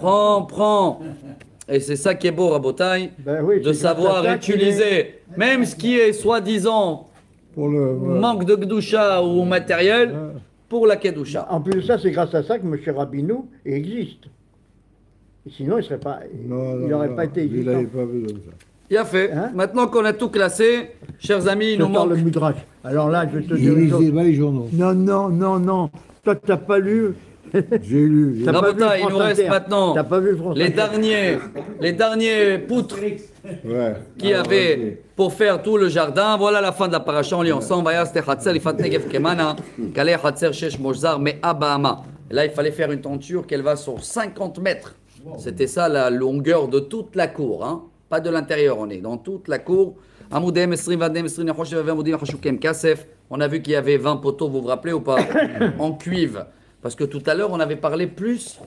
Et c'est ça qui est beau, Rabotai, Ben oui, de c'est savoir grâce à ça qu'il utiliser même ce qui est soi-disant Pour le. manque de Gdusha ou matériel pour la Kedusha. En plus de ça, c'est grâce à ça que M. Rabinou existe. Et sinon, il serait pas, il n'aurait pas été Il existant. n'avait pas besoin de ça. Il a fait. Hein Maintenant qu'on a tout classé, chers amis, il Je nous sors manque. le Midrash. Alors là, je vais te Il dire une chose. lisait pas les journaux. Non. Toi, tu n'as pas lu. J'ai lu. T'as pas vu Rabotai, il France nous reste Inter. maintenant T'as pas vu France les Inter. derniers poutres Ouais. qui avait pour faire tout le jardin. Voilà la fin de la paracha. On lit ensemble. Vayas techatzer ifat negev kemana, kalei chatzer shesh mozar me abama. Et là, il fallait faire une tenture qu'elle va sur 50 mètres. C'était ça la longueur de toute la cour. Hein. Pas de l'intérieur, on est dans toute la cour. Amoudem, esrim, vadem, esrim, nechoshev, avamoudim, chashukem, kasef. On a vu qu'il y avait 20 poteaux, vous vous rappelez ou pas? En cuivre. Parce que tout à l'heure, on avait parlé plus.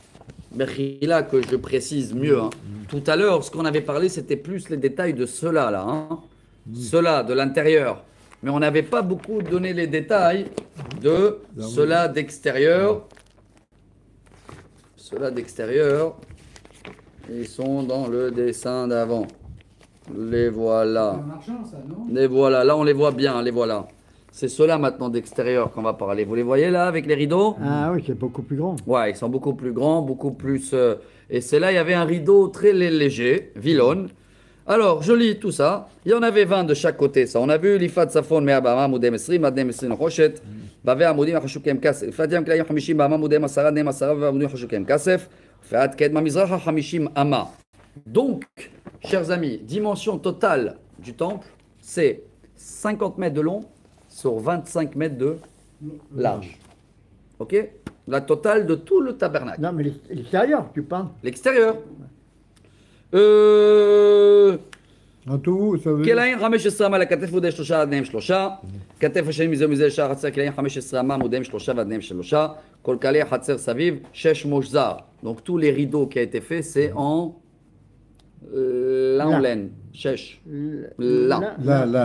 Là que je précise mieux. Hein. Tout à l'heure, ce qu'on avait parlé, c'était plus les détails de cela là. Hein. Cela de l'intérieur. Mais on n'avait pas beaucoup donné les détails de cela d'extérieur. Cela d'extérieur. Ils sont dans le dessin d'avant. Les voilà. C'est un marchand, ça, non? Les voilà. Là, on les voit bien. Les voilà. C'est ceux-là maintenant d'extérieur qu'on va parler. Vous les voyez là avec les rideaux? Ah oui, c'est beaucoup plus grand. Ouais, ils sont beaucoup plus grands, beaucoup plus. Et c'est là, il y avait un rideau très léger, vilone. Alors, je lis tout ça. Il y en avait 20 de chaque côté. Ça, on a vu l'ifad safon me'abama moudem esrim adem esrim chochet. בעבי העמודים החשוקים כסף. פתיהם כליים 50 באמה עמודיהם 10 דניהם 10 ועמודים חשוקים כסף. ועד קדמה מזרחה 50 אמה. Donc, chers amis, dimension totale du temple, c'est 50 mètres de long sur 25 mètres de large. Ok? La totale de tout le tabernacle. Non, mais l'extérieur, tu parles. L'extérieur. En tout, ça veut dire. כליים 15 אמה לכתף עמודי 3 עדניהם 3. כתף השני מזה ומזה לשער החצר, כליים 15 אמה עמודיהם 3 ועדניהם 3. כל קהלי החצר סביב 6 מושזר. Donc tous les rideaux qui a été fait, c'est en lin ou laine. 6. Lin.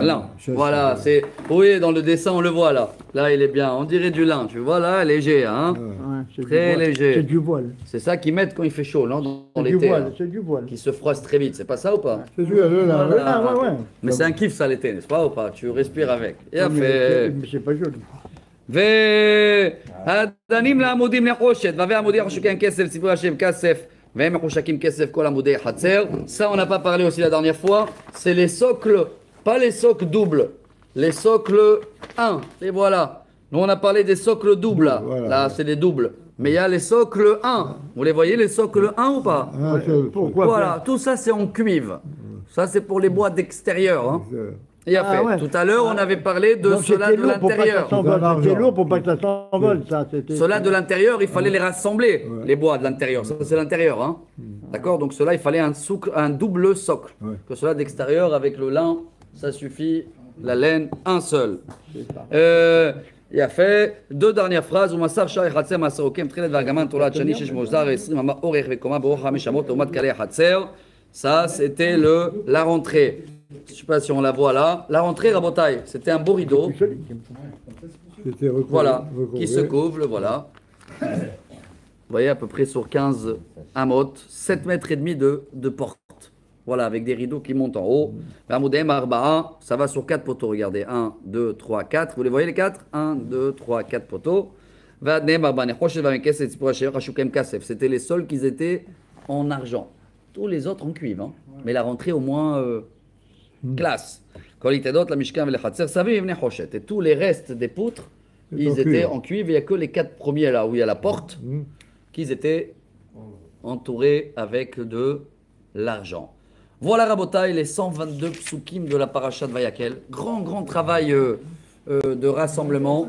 Lin. Voilà, c'est. Oui, dans le dessin, on le voit là. Là, il est bien. On dirait du lin. Tu vois là, léger, hein. Ouais, c'est Très du voile. léger. C'est du voile. C'est ça qu'ils mettent quand il fait chaud, non? Dans C'est du l'été. voile, Hein, c'est du voile. qui se froisse très vite. C'est pas ça ou pas? C'est celui-là, là. Ah, ouais, ouais. Mais c'est un kiff ça l'été, n'est-ce pas ou pas? Tu respires avec. Et Non, fait. mais c'est pas joli. והדנים לעמודים נחושת, והווי עמודי חשוקים כסף, ציווי השם כסף, והם מחושקים כסף כל עמודי חצר. Ça on n'a pas parlé aussi la dernière fois, c'est les socles, pas les socles doubles, les socles 1, et voilà. Nous on a parlé des socles doubles là, Voilà. là c'est des doubles. Mais il y a les socles 1, vous les voyez les socles 1 ou pas? Ah, c'est- Pourquoi Voilà, tout ça c'est en cuivre. Ça c'est pour les bois d'extérieur. Hein. c'est- Et a Ah, fait. ouais. Tout à l'heure on avait parlé de Donc, cela c'était de lourd pour pas que ça l'intérieur. s'envole. Dans C'était l'argent. lourd pour pas que ça s'envole, ça. c'était- Ceux-là de l'intérieur, il fallait les rassembler, Ouais. les bois de l'intérieur. Ça, c'est l'intérieur. Hein. D'accord? Donc, cela, il fallait un double socle. Ouais. Que cela d'extérieur, avec le lin, ça suffit. La laine, un seul. Il a fait deux dernières phrases. ומסר שי חצר מעשרוקים תחילת והגמן תולעת שני 6 מוזר 20 אמה אורך וקומה באורך 5 אמות לעומת קהלי החצר. Ça, c'était la rentrée. Je ne sais pas si on la voit là. La rentrée, Rabotai, c'était un beau rideau. C'était recouvré. Voilà, recouvré. qui se couvre, le voilà. Vous voyez, à peu près sur 15 amot, 7 mètres et demi de porte. Voilà, avec des rideaux qui montent en haut. Amoudem Arba'a, ça va sur 4 poteaux, regardez. 1, 2, 3, 4. Vous les voyez les 4 1, 2, 3, 4 poteaux. C'était les sols qui étaient en argent. Tous les autres en cuivre. Hein. Mais la rentrée au moins classe. Et tous les restes des poutres, C'est ils en étaient cuivre. en cuivre. Il n'y a que les 4 premiers là où il y a la porte, qu'ils étaient entourés avec de l'argent. Voilà Rabotai, les 122 psukim de la paracha de Vayakel. Grand travail de rassemblement,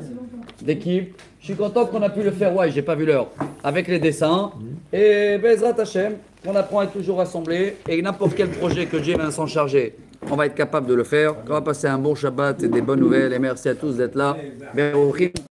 d'équipe. Je suis content qu'on a pu le faire, ouais, j'ai pas vu l'heure, avec les dessins. Et Bezrat Hashem, qu'on apprend à être toujours rassemblé. Et n'importe quel projet que Dieu va s'en charger, on va être capable de le faire. On va passer un bon Shabbat et des bonnes nouvelles. Et merci à tous d'être là.